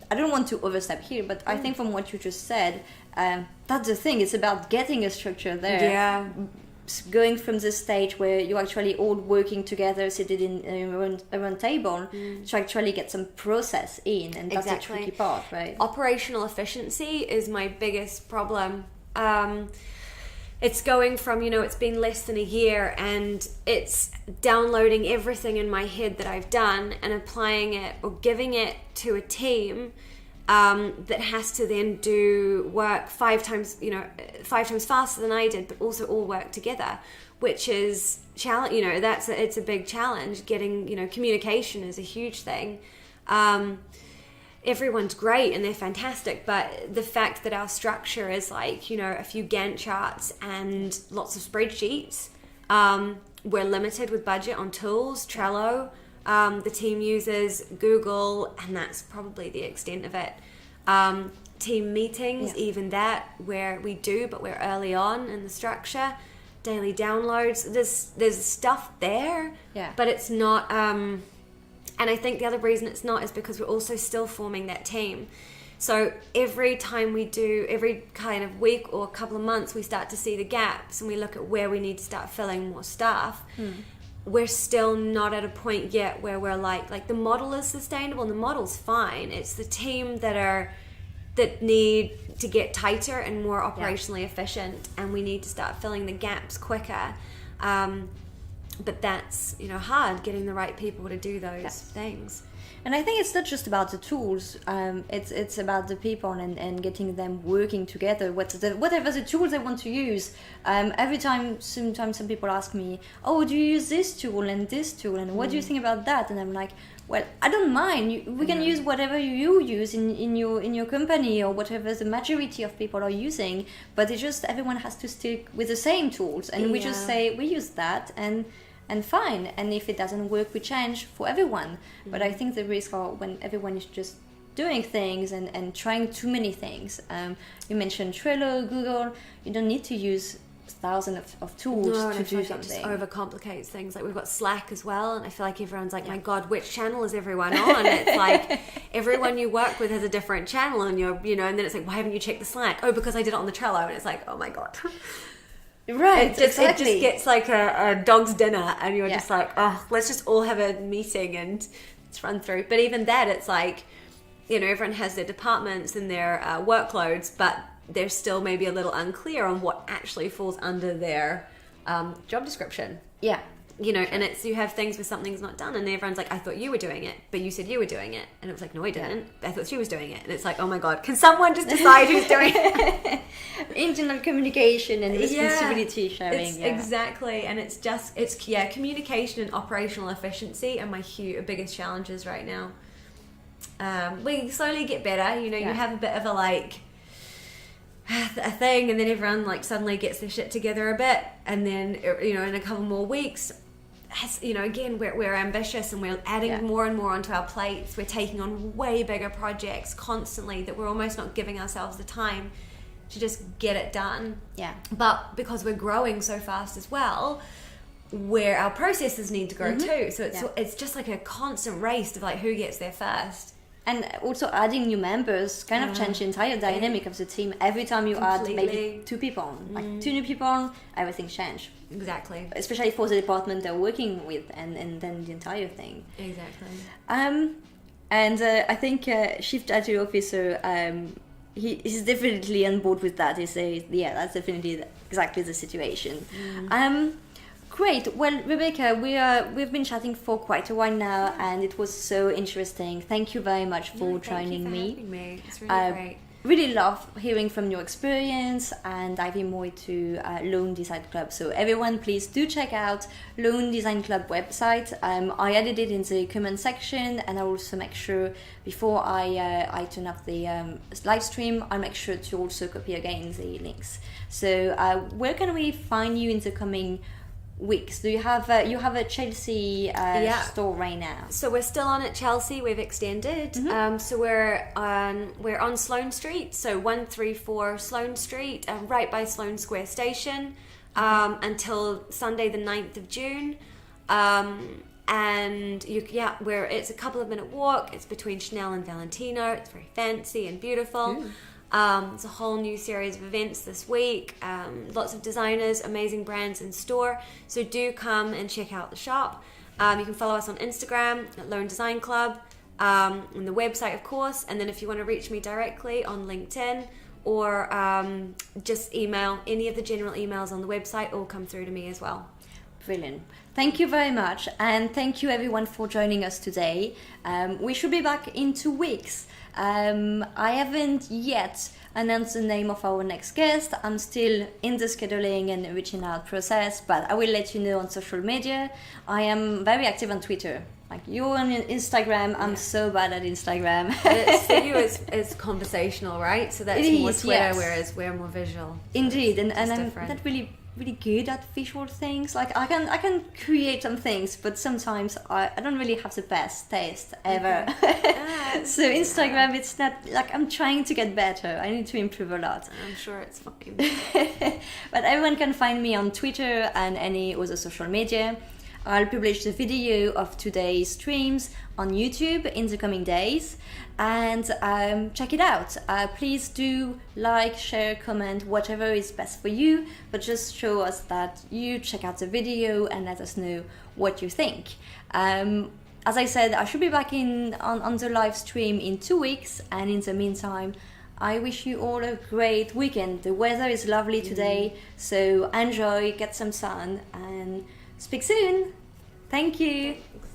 I don't want to overstep here, but I think from what you just said, that's the thing. It's about getting a structure there. Going from the stage where you're actually all working together, seated in a round table, to actually get some process in, and that's the tricky part, right? Operational efficiency is my biggest problem. It's going from, you know, it's been less than a year, and it's downloading everything in my head that I've done and applying it or giving it to a team that has to then do work 5 times faster than I did, but also all work together, which is challenge. You know, it's a big challenge. Getting, you know, communication is a huge thing. Everyone's great and they're fantastic, but the fact that our structure is like, you know, a few Gantt charts and lots of spreadsheets, we're limited with budget on tools. Trello. The team uses Google, and that's probably the extent of it. Team meetings, even that, where we do, but we're early on in the structure. Daily downloads, there's stuff there, but it's not. And I think the other reason it's not is because we're also still forming that team. So every time we do, every kind of week or a couple of months, we start to see the gaps and we look at where we need to start filling more staff. We're still not at a point yet where we're like the model is sustainable and the model's fine. It's the team that need to get tighter and more operationally efficient, and we need to start filling the gaps quicker. But that's, you know, hard, getting the right people to do those things. And I think it's not just about the tools. It's about the people and getting them working together. Whatever the tools they want to use. Every time, sometimes some people ask me, "Oh, do you use this tool and this tool? And what do you think about that?" And I'm like, "Well, I don't mind. We can use whatever you use in your company or whatever the majority of people are using. But it's just everyone has to stick with the same tools, and we just say we use that and fine. And if it doesn't work, we change for everyone. But I think the risk are when everyone is just doing things and trying too many things. You mentioned Trello, Google. You don't need to use thousands of tools to do something. It just overcomplicates things. Like we've got Slack as well, and I feel like everyone's like, my God, which channel is everyone on? It's like everyone you work with has a different channel, and and then it's like, why haven't you checked the Slack? Oh, because I did it on the Trello, and it's like, oh my God. Right, it just gets like a dog's dinner, and you're just like, oh, let's just all have a meeting and let's run through. But even that, it's like, everyone has their departments and their workloads, but they're still maybe a little unclear on what actually falls under their job description. Yeah. And it's, you have things where something's not done, and everyone's like, I thought you were doing it, but you said you were doing it. And it was like, no, I didn't. I thought she was doing it. And it's like, oh my God, can someone just decide who's doing it? Internal communication and responsibility sharing. Exactly. And it's communication and operational efficiency are my biggest challenges right now. We slowly get better. You have a bit of a thing, and then everyone suddenly gets their shit together a bit, and then in a couple more weeks, again we're ambitious, and we're adding more and more onto our plates. We're taking on way bigger projects constantly that we're almost not giving ourselves the time to just get it done. But because we're growing so fast as well, where our processes need to grow too, so it's just like a constant race of who gets there first. And also adding new members kind of change the entire dynamic of the team. Every time you add maybe 2 people, two new people, everything changes. Exactly. Especially for the department they're working with, and then the entire thing. Exactly. And I think Chief Strategy Officer, he's definitely on board with that. He says, that's definitely exactly the situation. Great. Well, Rebecca, we've been chatting for quite a while now, and it was so interesting. Thank you very much for joining me. Having me. It's really great. Really love hearing from your experience and diving more into Loom Design Club. So everyone, please do check out Loom Design Club website. I added it in the comment section, and I'll also make sure before I turn off the live stream, I'll make sure to also copy again the links. So where can we find you in the coming weeks? Do you have a Chelsea store right now? So we're still on at Chelsea. We've extended. So we're on Sloane Street, so 134 Sloane Street, right by Sloane Square Station, until Sunday the 9th of June. And it's a couple of minute walk. It's between Chanel and Valentino. It's very fancy and beautiful. It's a whole new series of events this week. Lots of designers, amazing brands in store. So do come and check out the shop. You can follow us on Instagram at Loom Design Club, and the website, of course. And then if you want to reach me directly on LinkedIn, or just email, any of the general emails on the website all come through to me as well. Brilliant. Thank you very much. And thank you everyone for joining us today. We should be back in 2 weeks. I haven't yet announced the name of our next guest. I'm still in the scheduling and reaching out process, but I will let you know on social media. I am very active on Twitter. Like you're on Instagram, I'm so bad at Instagram. You is conversational, right? So that's more Twitter, whereas we're more visual. Indeed, and I'm not really good at visual things. Like I can create some things, but sometimes I don't really have the best taste ever. So Instagram, it's not like I'm trying to get better. I need to improve a lot. I'm sure it's fine. But everyone can find me on Twitter and any other social media. I'll publish the video of today's streams on YouTube in the coming days, and check it out. Please do like, share, comment, whatever is best for you, but just show us that you check out the video and let us know what you think. As I said, I should be back on the live stream in 2 weeks, and in the meantime, I wish you all a great weekend. The weather is lovely today, so enjoy, get some sun, and speak soon. Thank you. Thanks.